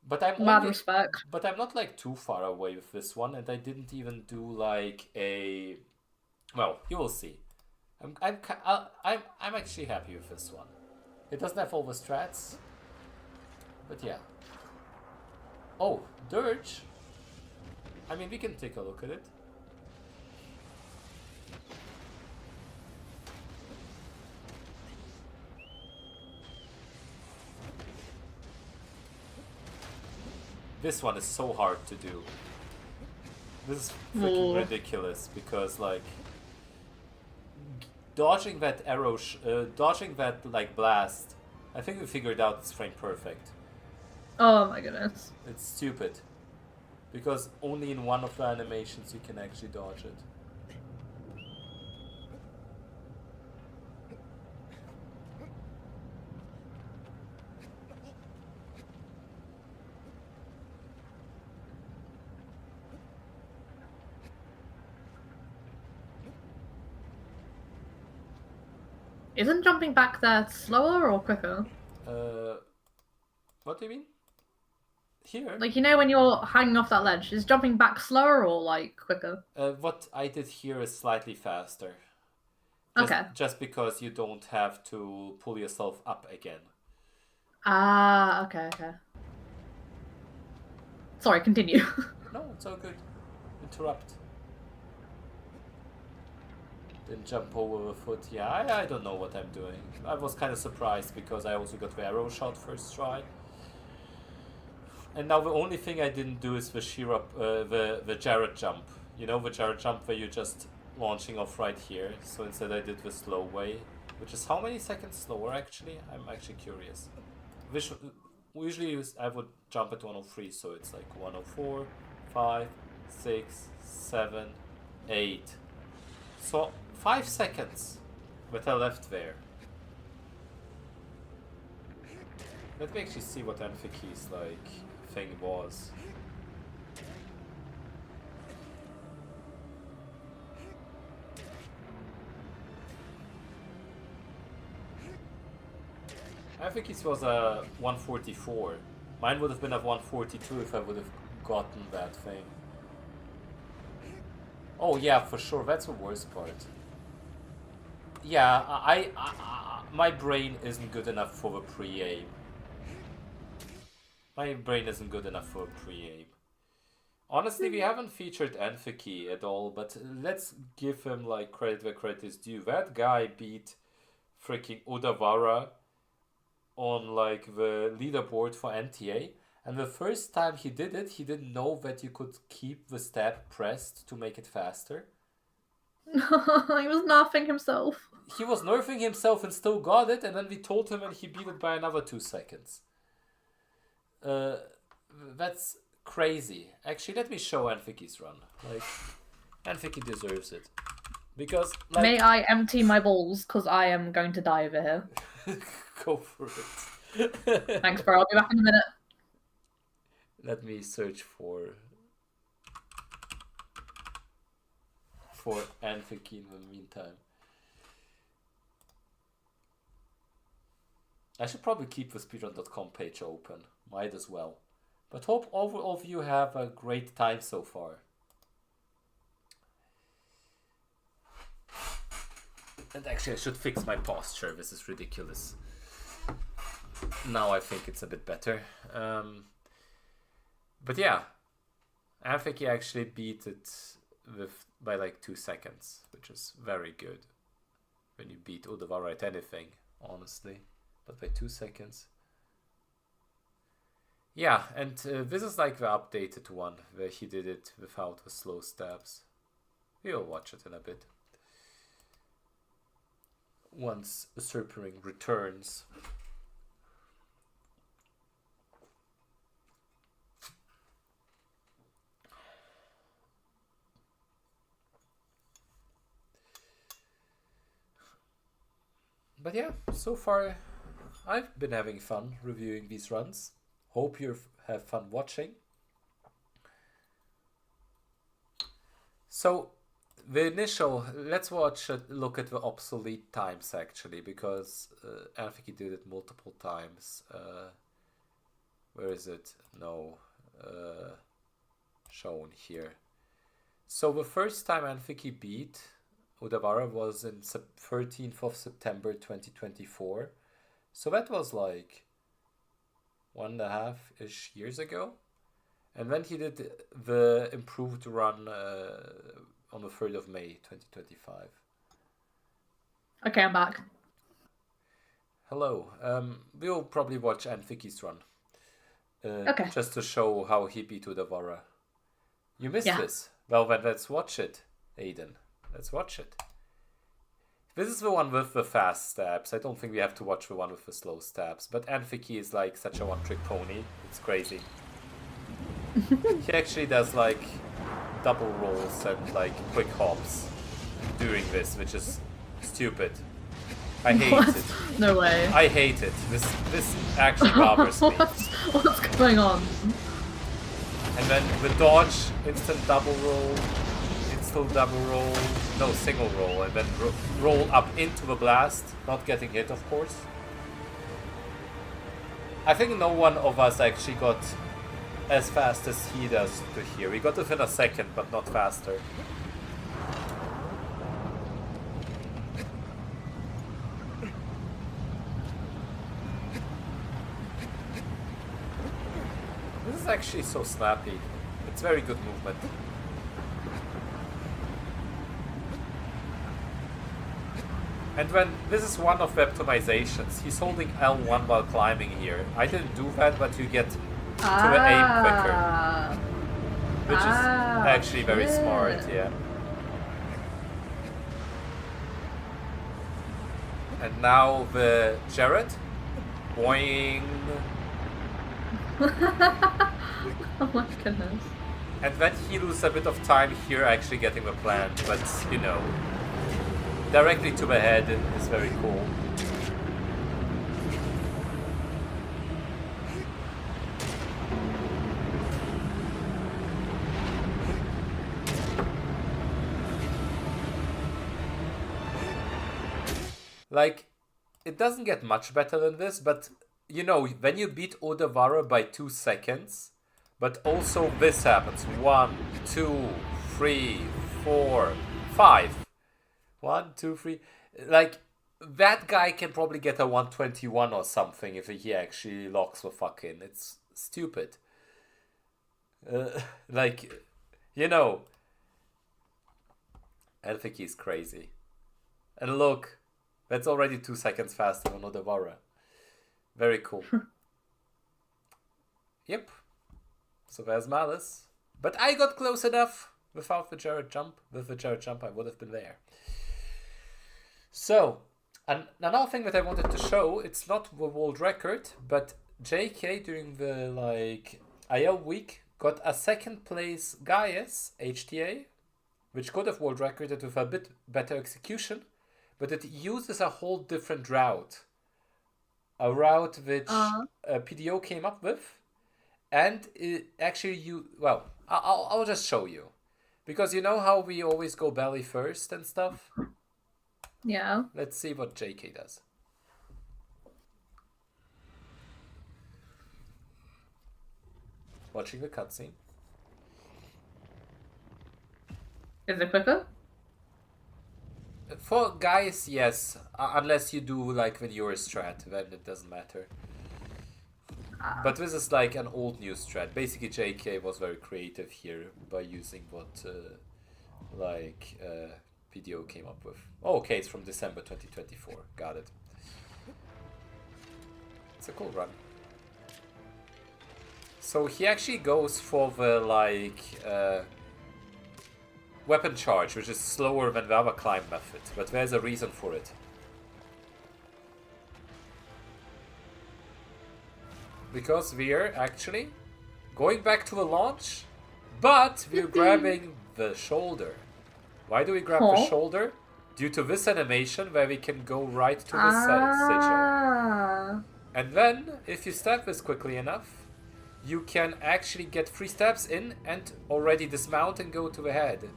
but Mad respect. but I'm not like too far away with this one, and I didn't even do like a. Well, you will see. I'm actually happy with this one. It doesn't have all the strats, but yeah. Oh, Dirge. I mean, we can take a look at it. This one is so hard to do. This is freaking ridiculous because like dodging that arrow, dodging that like blast. I think we figured out it's frame perfect. Oh my goodness. It's stupid because only in one of the animations you can actually dodge it. Isn't jumping back there slower or quicker? What do you mean? Here? Like, you know when you're hanging off that ledge, is jumping back slower or, like, quicker? What I did here is slightly faster. Okay. Just because you don't have to pull yourself up again. Ah, okay. Sorry, continue. No, it's all good. Interrupt. Then jump over the foot. Yeah, I don't know what I'm doing. I was kind of surprised because I also got the arrow shot first try. And now the only thing I didn't do is the the Jared jump. You know, the Jared jump where you're just launching off right here. So instead I did the slow way, which is how many seconds slower actually? I'm actually curious. Usually I would jump at 103, so it's like 104, 5, 6, 7, 8. So 5 seconds that I left there. Let me actually see what Anfiki's like thing was. Anfiki's was a 144. Mine would have been a 142 if I would have gotten that thing. Oh yeah, for sure. That's the worst part. Yeah, my brain isn't good enough for the pre-aim. My brain isn't good enough for pre-aim. Honestly, we haven't featured Anfiki at all, but let's give him like credit where credit is due. That guy beat freaking Odawara on like the leaderboard for NTA. And the first time he did it, he didn't know that you could keep the stab pressed to make it faster. He was nerfing himself. He was nerfing himself and still got it, and then we told him and he beat it by another 2 seconds. That's crazy. Actually, let me show Anfiki's run. Like, Anfiki deserves it. Because, like... May I empty my balls, because I am going to die over here. Go for it. Thanks, bro. I'll be back in a minute. Let me search for Anfiki in the meantime. I should probably keep the speedrun.com page open. Might as well. But hope all of you have a great time so far. And actually I should fix my posture. This is ridiculous. Now I think it's a bit better. But yeah, Anfiki actually beat it by like 2 seconds, which is very good. When you beat Udavara at anything, honestly. But by 2 seconds. Yeah, and this is like the updated one, where he did it without the slow stabs. We'll watch it in a bit. Once Usurpering returns. But yeah, so far I've been having fun reviewing these runs. Hope you have fun watching. So the initial, let's look at the obsolete times actually, because I think he did it multiple times. Where is it? No, shown here. So the first time Anfiki beat Udavara was in 13th of September 2024. So that was like 1.5-ish years ago. And then he did the improved run on the 3rd of May 2025. Okay, I'm back. Hello. We'll probably watch Anfiki's run. Okay. Just to show how he beat Udavara. You missed this. Well, then let's watch it, Aiden. Let's watch it. This is the one with the fast stabs. I don't think we have to watch the one with the slow stabs. But Anfiki is like such a one-trick pony. It's crazy. He actually does like double rolls and like quick hops doing this, which is stupid. I hate it. No way. I hate it. This actually bothers me. What's going on? And then the dodge, instant double roll, instant double roll, no, single roll, and then roll up into the blast, not getting hit, of course. I think no one of us actually got as fast as he does to here. We got within a second, but not faster. This is actually so snappy. It's very good movement. And when this is one of the optimizations, he's holding L1 while climbing here. I didn't do that, but you get to the aim quicker. Which is actually very smart, yeah. And now the Jared. Boing. Oh my goodness. And then he loses a bit of time here actually getting the plant, but you know, directly to the head is very cool. Like, it doesn't get much better than this, but you know, when you beat Odawara by 2 seconds, but also this happens. 1, 2, 3, 4, 5. 1, 2, 3. Like, that guy can probably get a 121 or something if he actually locks the fuck in. It's stupid. Like, you know, I think he's crazy. And look, that's already 2 seconds faster than Odawara. Very cool. Yep. So there's Malice. But I got close enough without the Jared jump. With the Jared jump, I would have been there. So, another thing that I wanted to show, it's not the world record, but JK during the like IL week got a second place Gaius HTA, which could have world recorded with a bit better execution, but it uses a whole different route. A route which PDO came up with, and it actually I'll just show you, because you know how we always go belly first and stuff. Yeah. Let's see what JK does. Watching the cutscene. Is it quicker? For guys, yes. Unless you do like the newer strat, then it doesn't matter. But this is like an old new strat. Basically, JK was very creative here by using what PDO came up with. Oh, okay, it's from December 2024. Got it. It's a cool run. So he actually goes for the weapon charge, which is slower than the other climb method, but there's a reason for it. Because we're actually going back to the launch, but we're grabbing the shoulder. Why do we grab the shoulder? Due to this animation where we can go right to the sigil. And then, if you stab this quickly enough, you can actually get 3 stabs in and already dismount and go to the head.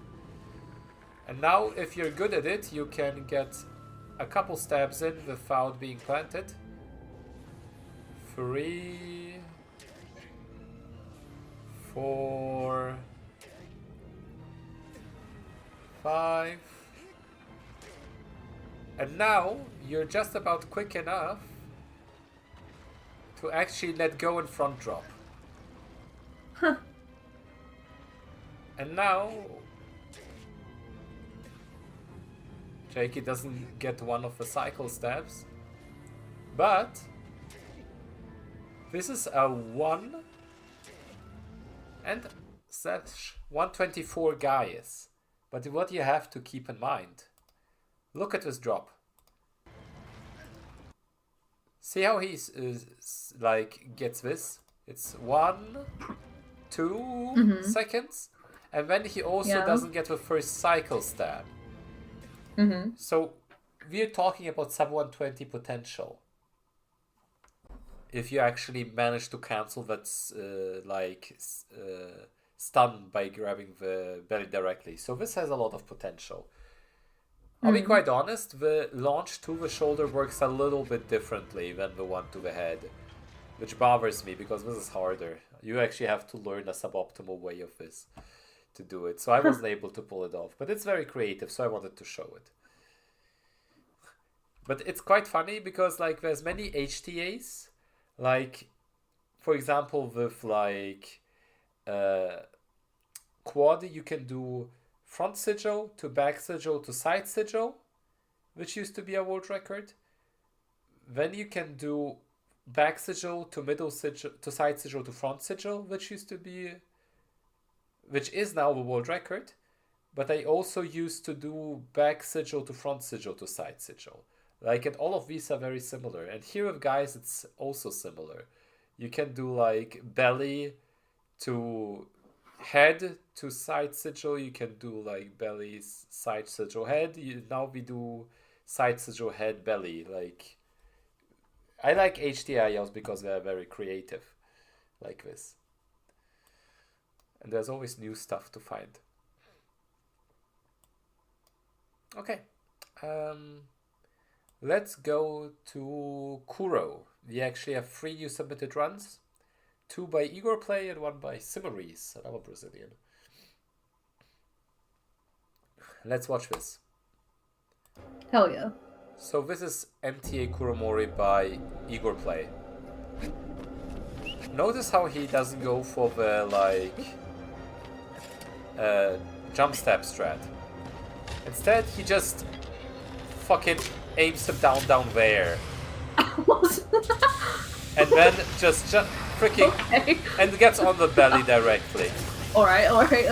And now, if you're good at it, you can get a couple stabs in without being planted. 3, 4, 5. And now, you're just about quick enough to actually let go and front drop. Huh. And now, Jakey doesn't get one of the cycle stabs, but this is a 1 and slash 124 Gaius. But what you have to keep in mind, look at this drop. See how he's like gets this? It's 1, 2 seconds, and then he also doesn't get the first cycle stab. So we're talking about sub 120 potential. If you actually manage to cancel that stun by grabbing the belly directly. So this has a lot of potential. I'll be quite honest, the launch to the shoulder works a little bit differently than the one to the head, which bothers me because this is harder. You actually have to learn a suboptimal way of this to do it. So I wasn't able to pull it off, but it's very creative, so I wanted to show it. But it's quite funny because like there's many HTAs, like for example with like quad, you can do front sigil to back sigil to side sigil, which used to be a world record. Then you can do back sigil to middle sigil to side sigil to front sigil, which is now the world record. But I also used to do back sigil to front sigil to side sigil. Like, and all of these are very similar. And here with guys, it's also similar. You can do like belly to head to side sigil. You can do like belly, side sigil, head. Now we do side sigil, head, belly. Like, I like HTILs because they are very creative like this. And there's always new stuff to find. Okay. Let's go to Kuro. We actually have 3 new submitted runs. 2 by Igor Play and 1 by Simaris, another Brazilian. Let's watch this. Hell yeah. So this is MTA Kuromori by Igor Play. Notice how he doesn't go for the like jump step strat. Instead, he just fucking aims him down there. And then just freaking and gets on the belly directly. Alright, okay.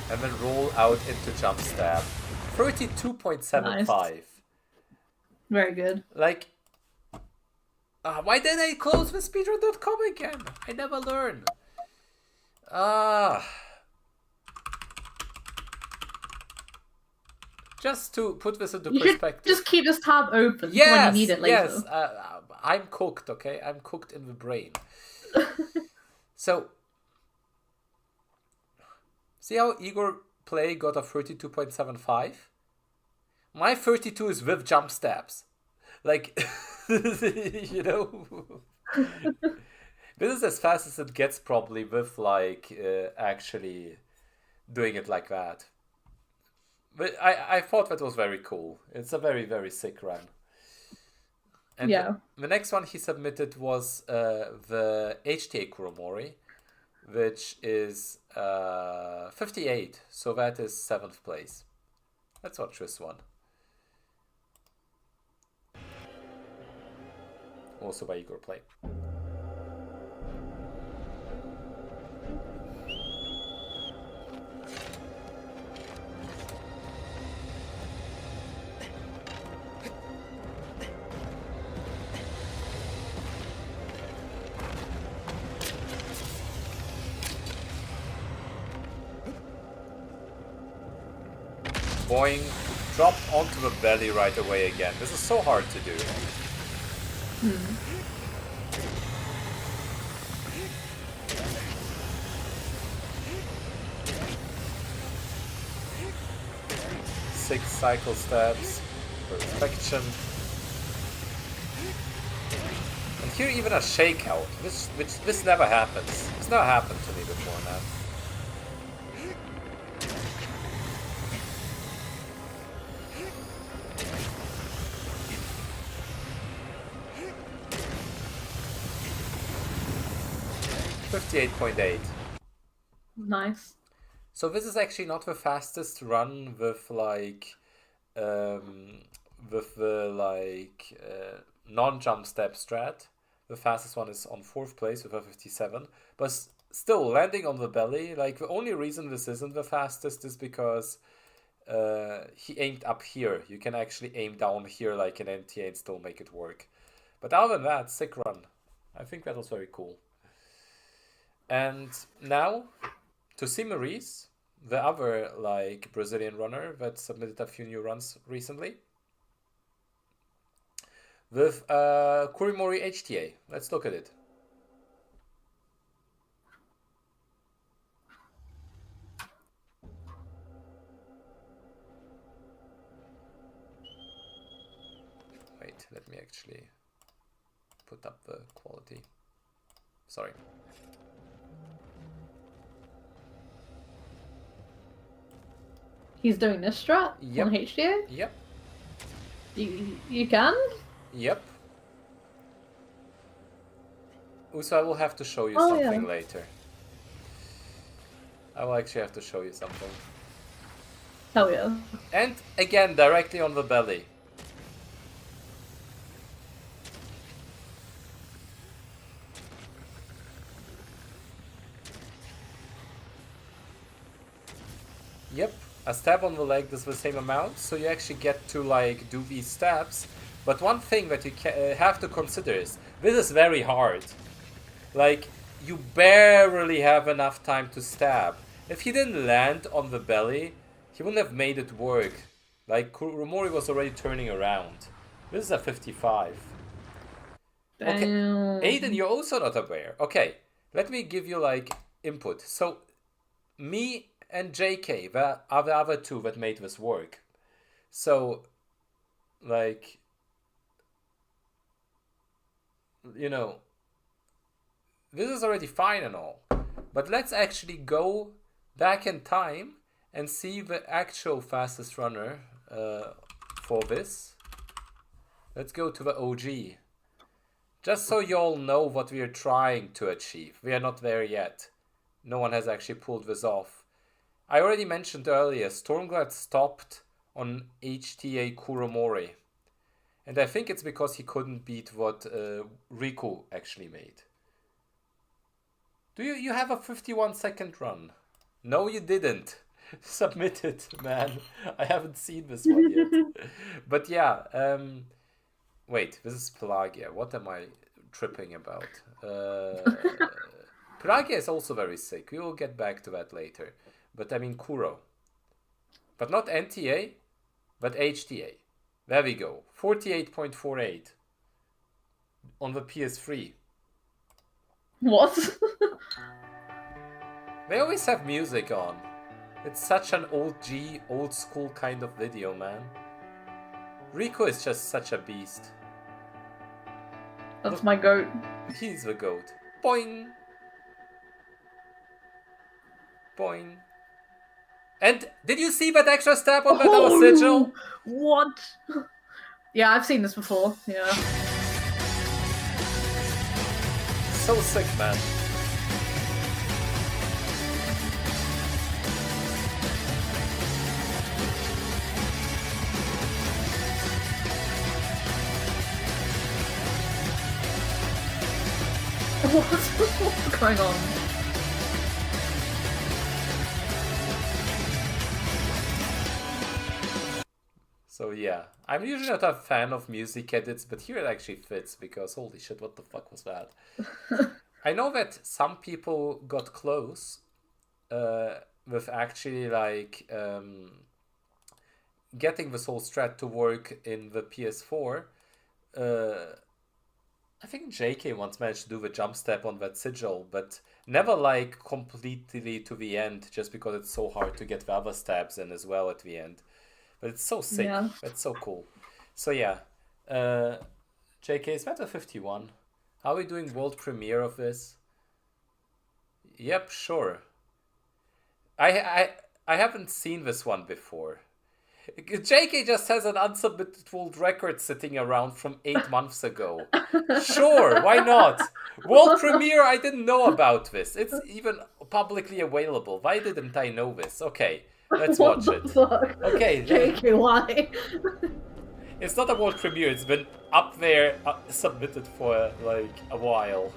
And then roll out into jump stab. 32.75. Nice. Very good. Like, why did I close the speedrun.com again? I never learn. Just to put this into perspective. Just keep this tab open when you need it later. Yes, I'm cooked, okay? I'm cooked in the brain. So, see how Igor Play got a 32.75? My 32 is with jump stabs. Like, you know, this is as fast as it gets probably with like actually doing it like that. But I thought that was very cool. It's a very, very sick run. And yeah. The next one he submitted was the HTA Kuromori, which is 58. So that is 7th place. Let's watch this one. Also by Igor Play. Boing, dropped onto the belly right away again. This is so hard to do. Hmm. 6 cycle steps, perfection. And here even a shakeout, which this never happens. This never happened to me before, man. $58.8. Nice. So this is actually not the fastest run with like with the like non-jump step strat. The fastest one is on 4th place with a 57. But still, landing on the belly, like the only reason this isn't the fastest is because he aimed up here. You can actually aim down here like an NTA and still make it work. But other than that, sick run. I think that was very cool. And now to see Maurice, the other like Brazilian runner that submitted a few new runs recently, with Kurimori HTA. Let's look at it. Wait, let me actually put up the quality. Sorry. He's doing this strat Yep. on HDA? Yep. You can? Yep. So I will have to show you something yeah. later. I will actually have to show you something. Hell yeah. And again, directly on the belly. Yep, a stab on the leg does the same amount, so you actually get to like do these stabs. But one thing that you have to consider is this is very hard. Like, you barely have enough time to stab. If he didn't land on the belly, he wouldn't have made it work. Like, Kuromori was already turning around. This is a 55. Damn. Okay, Aiden, you're also not aware. Okay, let me give you like input. So, me and JK are the other two that made this work. So, like, you know, this is already fine and all. But let's actually go back in time and see the actual fastest runner for this. Let's go to the OG. Just so you all know what we are trying to achieve. We are not there yet. No one has actually pulled this off. I already mentioned earlier, Stormglad stopped on HTA Kuromori. And I think it's because he couldn't beat what Riku actually made. Do you have a 51-second run? No, you didn't. Submit it, man. I haven't seen this one yet. But yeah, wait, this is Pelagia. What am I tripping about? Pelagia is also very sick. We will get back to that later. But I mean Kuro. But not NTA, but HTA. There we go. 48.48 on the PS3. What? They always have music on. It's such an old school kind of video, man. Rico is just such a beast. That's my goat. He's the goat. Boing! Boing. And did you see that extra stab on that other sigil? What? Yeah, I've seen this before. Yeah. So sick, man. What's going on? So yeah, I'm usually not a fan of music edits, but here it actually fits because holy shit, what the fuck was that? I know that some people got close with actually like getting this whole strat to work in the PS4. I think JK once managed to do the jump step on that sigil, but never like completely to the end, just because it's so hard to get the other stabs in as well at the end. But it's so sick. Yeah. That's so cool. So yeah, uh, JK, is that a 51? How are we doing world premiere of this? Yep, sure. I I I haven't seen this one before. JK just has an unsubmitted world record sitting around from 8 months ago. Sure, why not? World premiere, I didn't know about this. It's even publicly available. Why didn't I know this? Okay, let's What watch the it. fuck? Okay, JKY. it's not a world premiere. It's been up there, submitted for like a while.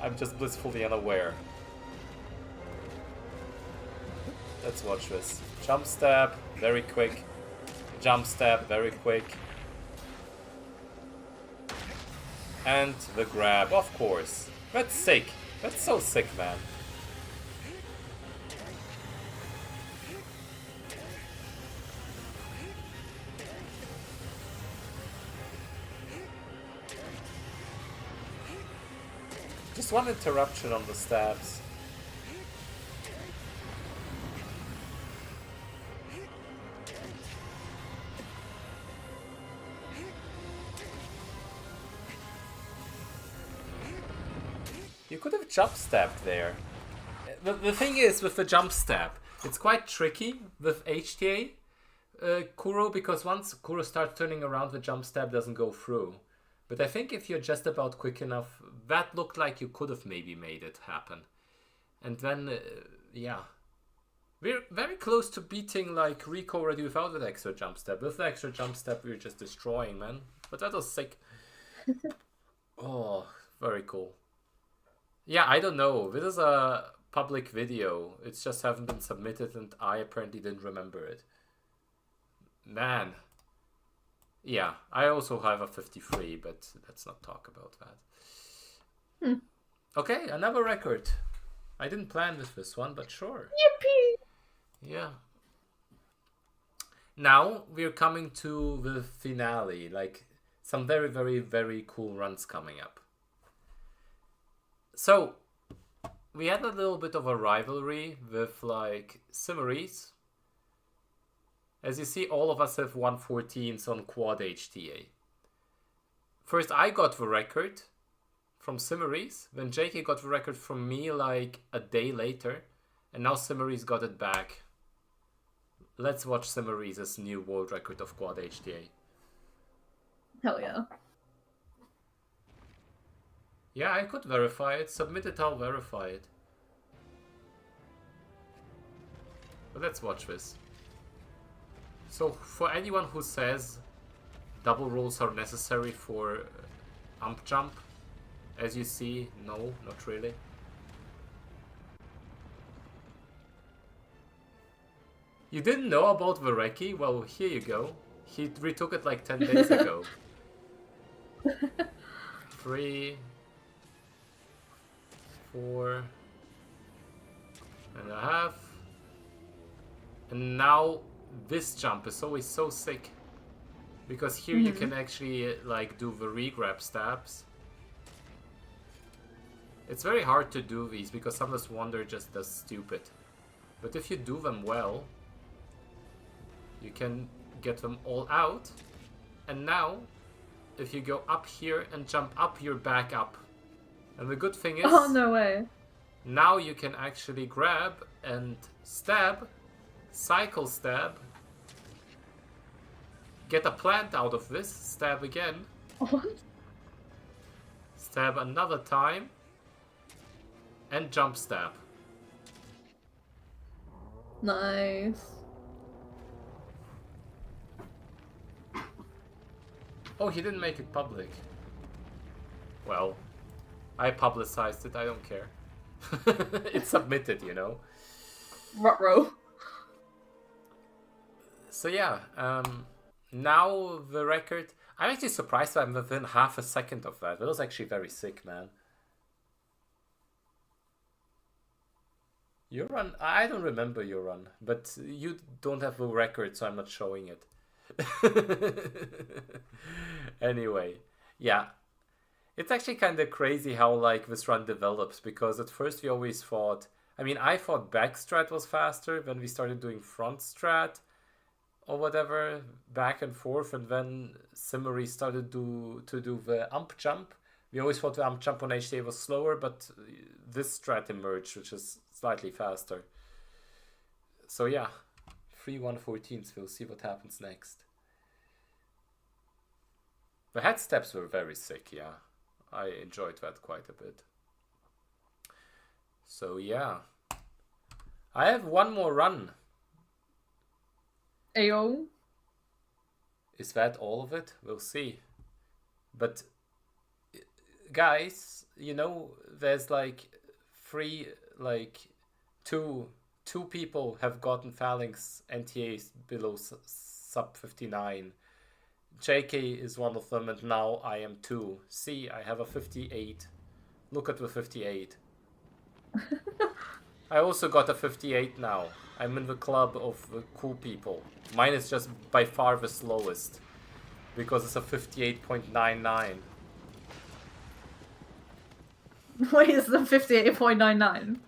I'm just blissfully unaware. Let's watch this. Jump stab, very quick. Jump stab, very quick. And the grab, of course. That's sick. That's so sick, man. Just one interruption on the stabs. You could have jump stabbed there. The thing is, with the jump stab, it's quite tricky with HTA Kuro, because once Kuro starts turning around, the jump stab doesn't go through. But I think if you're just about quick enough, that looked like you could have maybe made it happen. And then, yeah. We're very close to beating like Rico already without that extra jump step. With the extra jump step, we were just destroying, man. But that was sick. Oh, very cool. Yeah, I don't know. This is a public video. It's just haven't been submitted and I apparently didn't remember it. Man. Yeah, I also have a 53, but let's not talk about that. Okay, another record. I didn't plan with this one, but sure. Yippee! Yeah. Now we're coming to the finale. Like some very, very, very cool runs coming up. So we had a little bit of a rivalry with like Simmeries. As you see, all of us have 114s on quad HTA. First, I got the record from Simmeries. Then JK got the record from me like a day later. And now Simmeries got it back. Let's watch Simmeries' new world record of quad HTA. Hell yeah. Yeah, I could verify it. Submit it, I'll verify it. But let's watch this. So, for anyone who says double rolls are necessary for ump jump, as you see, no, not really. You didn't know about Vereki? Well, here you go. He retook it like 10 days ago. 3, 4.5. And now this jump is always so sick. Because here you can actually like do the re-grab stabs. It's very hard to do these because sometimes Wonder just does stupid. But if you do them well, you can get them all out. And now, if you go up here and jump up, you're back up. And the good thing is... Oh, no way. Now you can actually grab and stab, cycle stab, get a plant out of this, stab again. What? Stab another time, and jump stab. Nice. Oh, he didn't make it public. Well, I publicized it, I don't care. It's submitted, you know. Ruh-roh. So yeah, now the record... I'm actually surprised that I'm within half a second of that. That was actually very sick, man. Your run? I don't remember your run, but you don't have a record, so I'm not showing it. Anyway, yeah. It's actually kind of crazy how like this run develops, because at first we always thought, I mean, I thought back strat was faster when we started doing front strat or whatever, back and forth, and then Simmery started to do the ump jump. We always thought the ump jump on HTA was slower, but this strat emerged, which is slightly faster. So yeah, 3-1-14s, we'll see what happens next. The head steps were very sick, yeah. I enjoyed that quite a bit. So yeah. I have one more run. Ayo. Is that all of it? We'll see. But guys, you know, there's like two people have gotten Phalanx NTAs below sub 59. JK is one of them, and now I am too. See, I have a 58. Look at the 58. I also got a 58 now. I'm in the club of the cool people. Mine is just by far the slowest, because it's a 58.99. Wait, is the 58.99?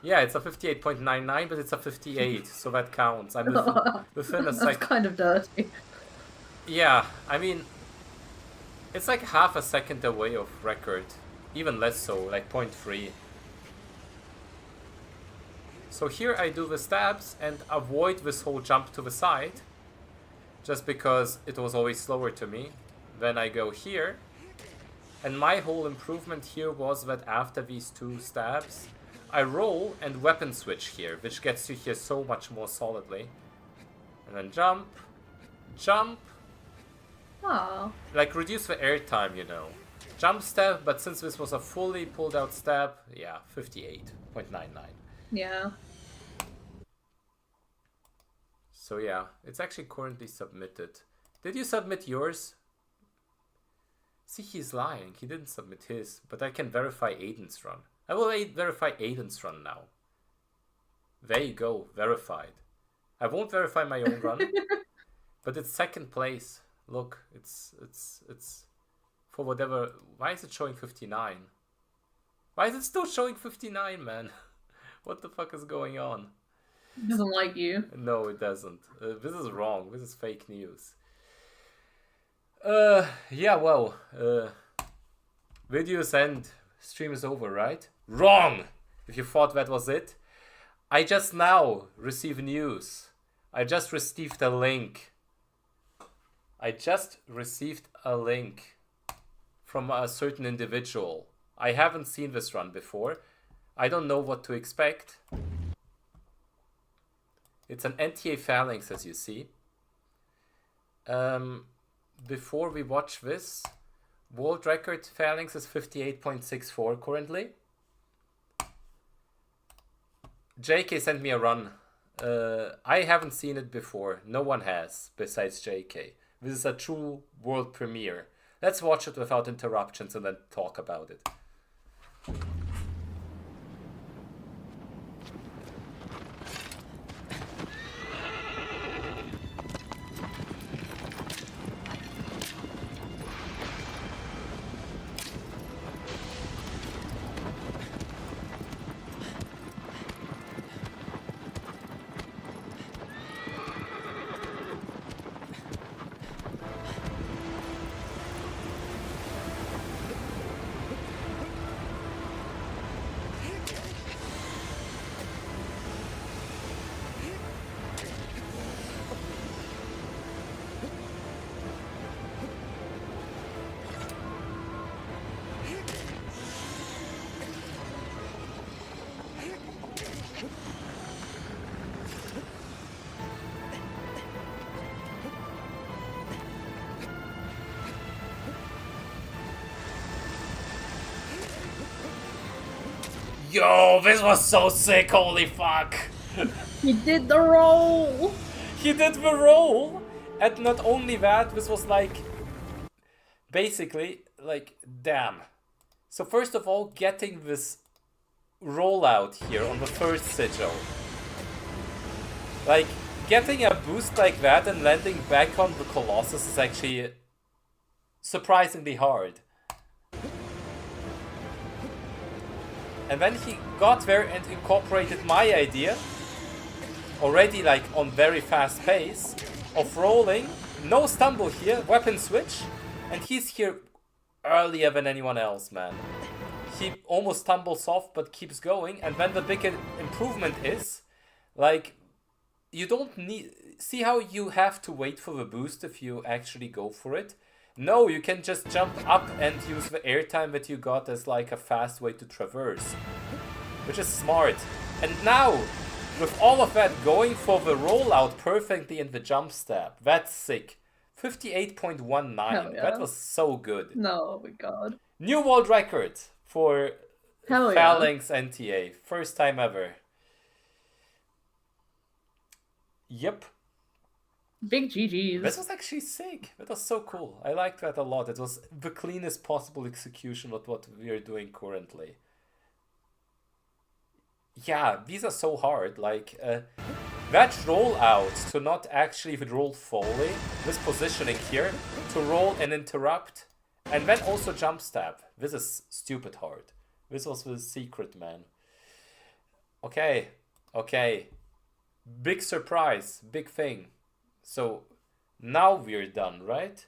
Yeah, it's a 58.99, but it's a 58, so that counts. I'm within a That's second. kind of dirty. Yeah, I mean, it's like half a second away of record. Even less so, like 0.3. So here I do the stabs and avoid this whole jump to the side, just because it was always slower to me. Then I go here, and my whole improvement here was that after these two stabs, I roll and weapon switch here, which gets you here so much more solidly. And then jump, jump. Oh. Like reduce the air time, you know. Jump stab, but since this was a fully pulled out stab, yeah, 58.99. Yeah. So yeah, it's actually currently submitted. Did you submit yours? See, he's lying. He didn't submit his, but I can verify Aiden's run. I will verify Aiden's run now. There you go, verified. I won't verify my own run, but it's second place. Look, it's for whatever. Why is it showing 59? Why is it still showing 59, man? What the fuck is going on? It doesn't like you. No, it doesn't. This is wrong. This is fake news. Yeah, well, videos end. Stream is over, right? Wrong! If you thought that was it. I just now received news. I just received a link. I just received a link from a certain individual. I haven't seen this run before. I don't know what to expect. It's an NTA Phalanx, as you see. Before we watch this, world record Phalanx is 58.64 currently. JK sent me a run. I haven't seen it before. No one has, besides JK. This is a true world premiere. Let's watch it without interruptions and then talk about it. Yo, this was so sick, holy fuck! He did the roll! He did the roll! And not only that, this was like... Basically, like, damn. So first of all, getting this rollout here on the first sigil. Like, getting a boost like that and landing back on the Colossus is actually surprisingly hard. And then he got there and incorporated my idea, already like on very fast pace, of rolling, no stumble here, weapon switch, and he's here earlier than anyone else, man. He almost stumbles off but keeps going, and then the big improvement is, like, you don't need... See how you have to wait for the boost if you actually go for it? No, you can just jump up and use the airtime that you got as like a fast way to traverse. Which is smart. And now, with all of that, going for the rollout perfectly in the jump stab. That's sick. 58.19. Yeah. That was so good. No, oh my god. New world record for Phalanx NTA. First time ever. Yep. Big GGs. This was actually sick. That was so cool. I liked that a lot. It was the cleanest possible execution of what we are doing currently. Yeah, these are so hard. Like, that roll out to not actually roll fully, this positioning here, to roll and interrupt, and then also jump stab. This is stupid hard. This was the secret, man. Okay, okay. Big surprise, big thing. So, now we're done, right?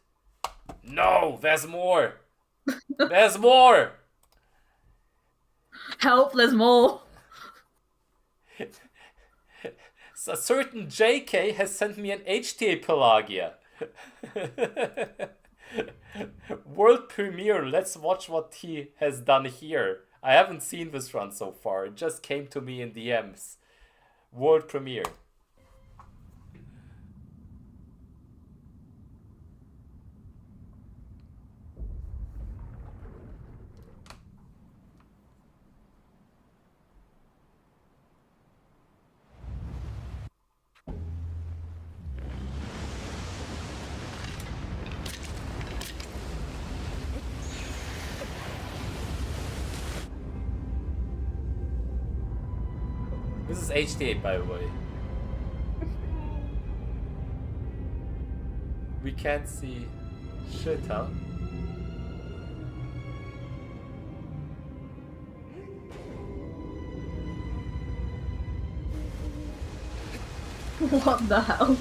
No, there's more! There's more! Help, there's more! So a certain JK has sent me an HTA Pelagia. World premiere, let's watch what he has done here. I haven't seen this run so far, it just came to me in DMs. World premiere. This is HTA, by the way. We can't see shit, huh? What the hell?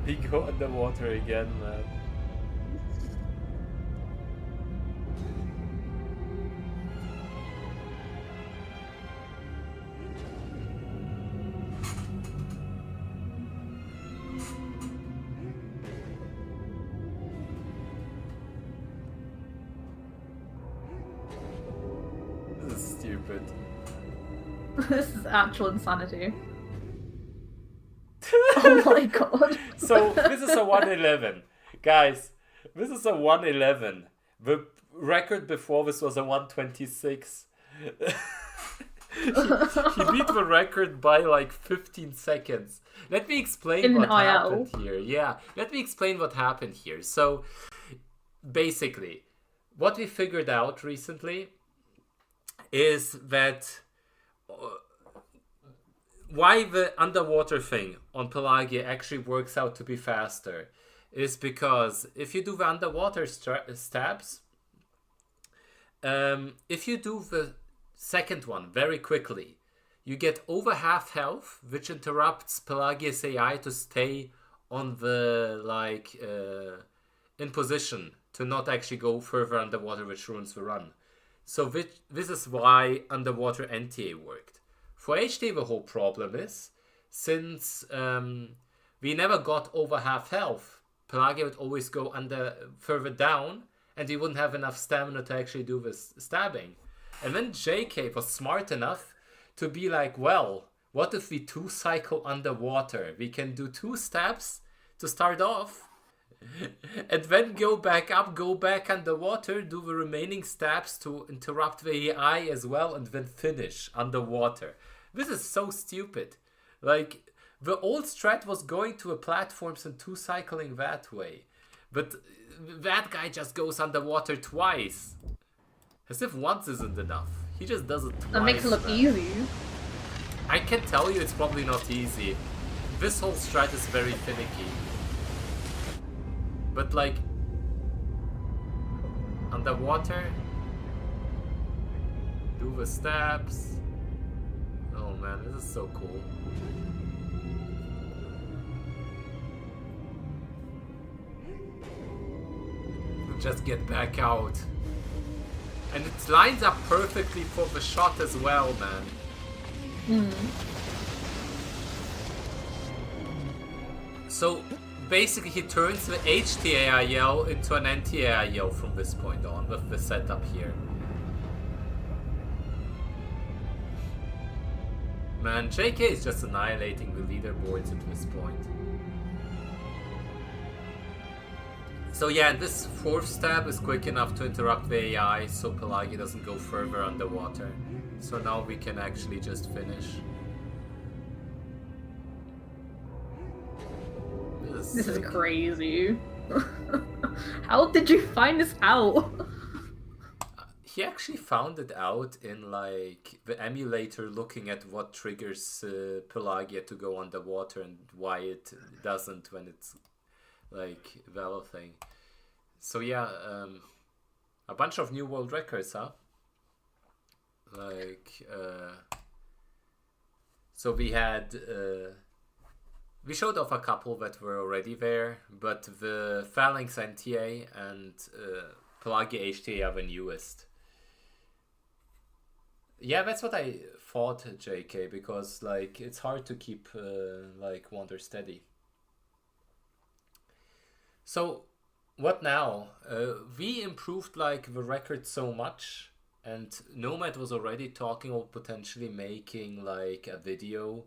He go underwater again, man. This is stupid. This is actual insanity. Oh my god. So, this is a 111. Guys, this is a 111. The record before this was a 126. He beat the record by like 15 seconds. Let me explain what happened here. Yeah, let me explain what happened here. So, basically, what we figured out recently is that why the underwater thing on Pelagia actually works out to be faster is because if you do the underwater stabs, if you do the second one very quickly, you get over half health, which interrupts Pelagia's AI to stay on the, like, in position to not actually go further underwater, which ruins the run. So this is why underwater NTA worked. For HT, the whole problem is, since we never got over half health, Pelagia would always go further down, and we wouldn't have enough stamina to actually do this stabbing. And then JK was smart enough to be like, well, what if we 2-cycle underwater? We can do 2 stabs to start off, and then go back up, go back underwater, do the remaining stabs to interrupt the AI as well, and then finish underwater. This is so stupid. Like, the old strat was going to the platforms and 2-cycling that way. But that guy just goes underwater twice. As if once isn't enough. He just does it twice. That makes it look easy. I can tell you it's probably not easy. This whole strat is very finicky. But like... underwater... do the steps... Oh man, this is so cool. Just get back out. And it lines up perfectly for the shot as well, man. So basically he turns the HTAIL into an NTAIL from this point on with the setup here. Man, JK is just annihilating the leaderboards at this point. So yeah, this fourth stab is quick enough to interrupt the AI so Pelagi doesn't go further underwater. So now we can actually just finish. This is crazy. How did you find this out? He actually found it out in like the emulator, looking at what triggers Pelagia to go underwater and why it doesn't when it's like the other thing. So yeah, a bunch of new world records, huh? Like so we had we showed off a couple that were already there, but the Phalanx NTA and Pelagia HTA are the newest. Yeah, that's what I thought, JK, because like it's hard to keep like Wonder steady. So what now? We improved like the record so much, and Nomad was already talking of potentially making like a video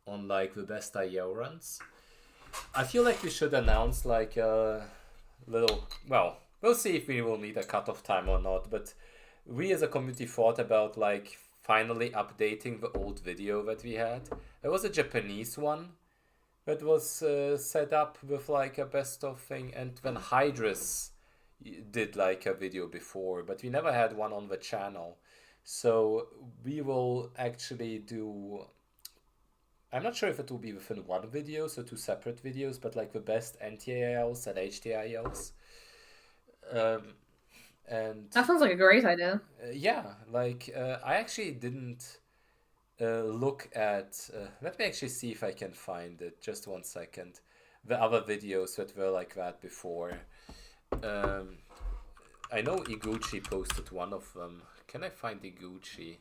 on like the best IO runs. I feel like we should announce like a little, well, we'll see if we will need a cutoff time or not, but we as a community thought about like finally updating the old video that we had. There was a Japanese one that was set up with like a best of thing, and then Hydrus did like a video before, but we never had one on the channel. So we will actually do, I'm not sure if it will be within one video, so two separate videos, but like the best NTAILs and HTAILs. And that sounds like a great idea. Yeah, like I actually didn't look at, let me actually see if I can find it, just 1 second, the other videos that were like that before. I know Iguchi posted one of them. Can I find Iguchi?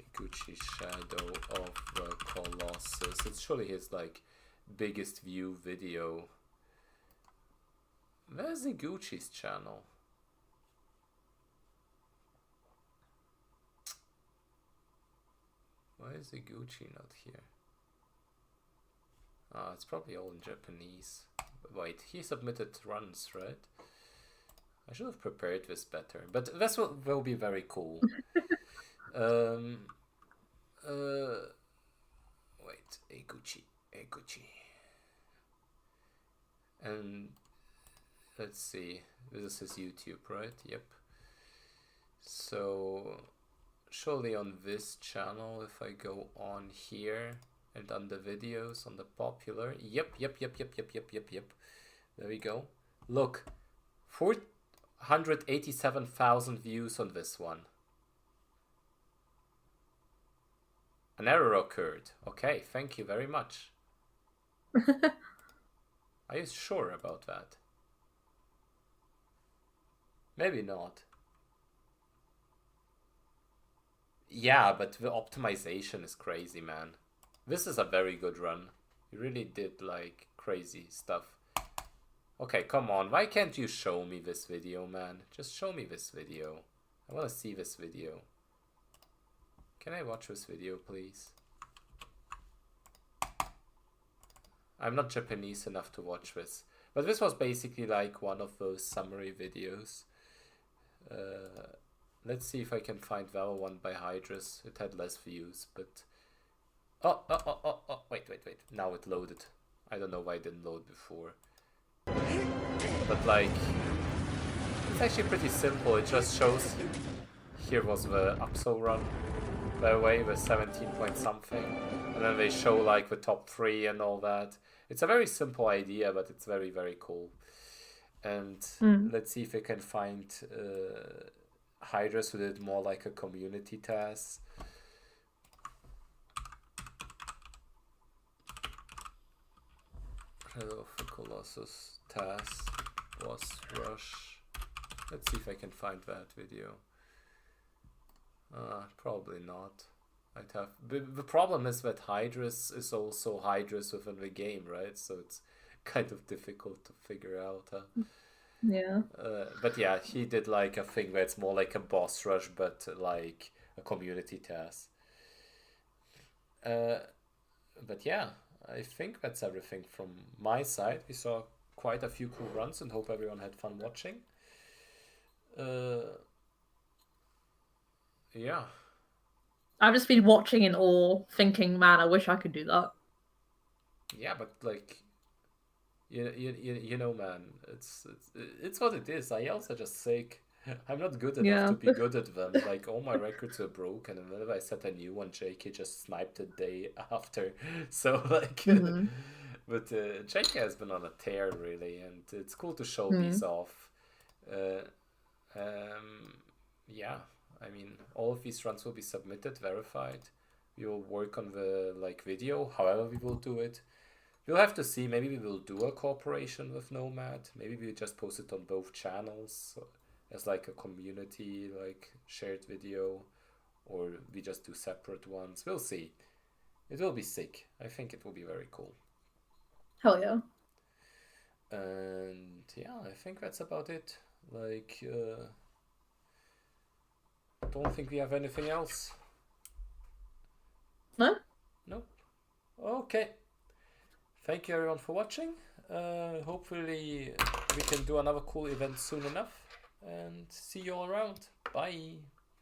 Iguchi Shadow of the Colossus. It's surely his like biggest view video. Where's Iguchi's channel? Why is Iguchi not here? Ah, it's probably all in Japanese. Wait, he submitted runs, right? I should have prepared this better, but this will be very cool. Wait, Iguchi. And let's see, this is his YouTube, right? Yep. So surely on this channel, if I go on here and on the videos, on the popular, yep. There we go. Look, 487,000 views on this one. An error occurred. Okay, thank you very much. Are you sure about that? Maybe not. Yeah, but the optimization is crazy, man. This is a very good run. You really did like crazy stuff. Okay, come on. Why can't you show me this video, man? Just show me this video. I want to see this video. Can I watch this video, please? I'm not Japanese enough to watch this. But this was basically like one of those summary videos. Let's see if I can find the other one by Hydrus. It had less views, but... Oh, wait. Now it loaded. I don't know why it didn't load before. But like... it's actually pretty simple. It just shows... here was the upsell run, by the way, with 17 point something. And then they show like the top 3 and all that. It's a very simple idea, but it's very, very cool. And let's see if we can find Hydras who did more like a community task. Shadow of the Colossus task, boss rush. Let's see if I can find that video. Probably not. I'd have. The problem is that Hydras is also Hydras within the game, right? So it's kind of difficult to figure out. Yeah. But yeah, he did like a thing where it's more like a boss rush, but like a community task. But yeah, I think that's everything from my side. We saw quite a few cool runs and hope everyone had fun watching. Yeah. I've just been watching in awe, thinking, man, I wish I could do that. Yeah, but like, you know, man, it's what it is. IELTS are just sick. I'm not good enough to be good at them. Like, all my records are broken, and whenever I set a new one, JK just sniped the day after. So, like, but JK has been on a tear, really, and it's cool to show these off. Yeah, I mean, all of these runs will be submitted, verified. We will work on the, like, video, however we will do it. We'll have to see. Maybe we will do a cooperation with Nomad. Maybe we just post it on both channels as like a community, like shared video, or we just do separate ones. We'll see. It will be sick. I think it will be very cool. Hell yeah. And yeah, I think that's about it. Like, don't think we have anything else. No? Nope. Okay. Thank you everyone for watching. Hopefully we can do another cool event soon enough. And see you all around. Bye.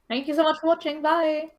Thank you so much for watching. Bye.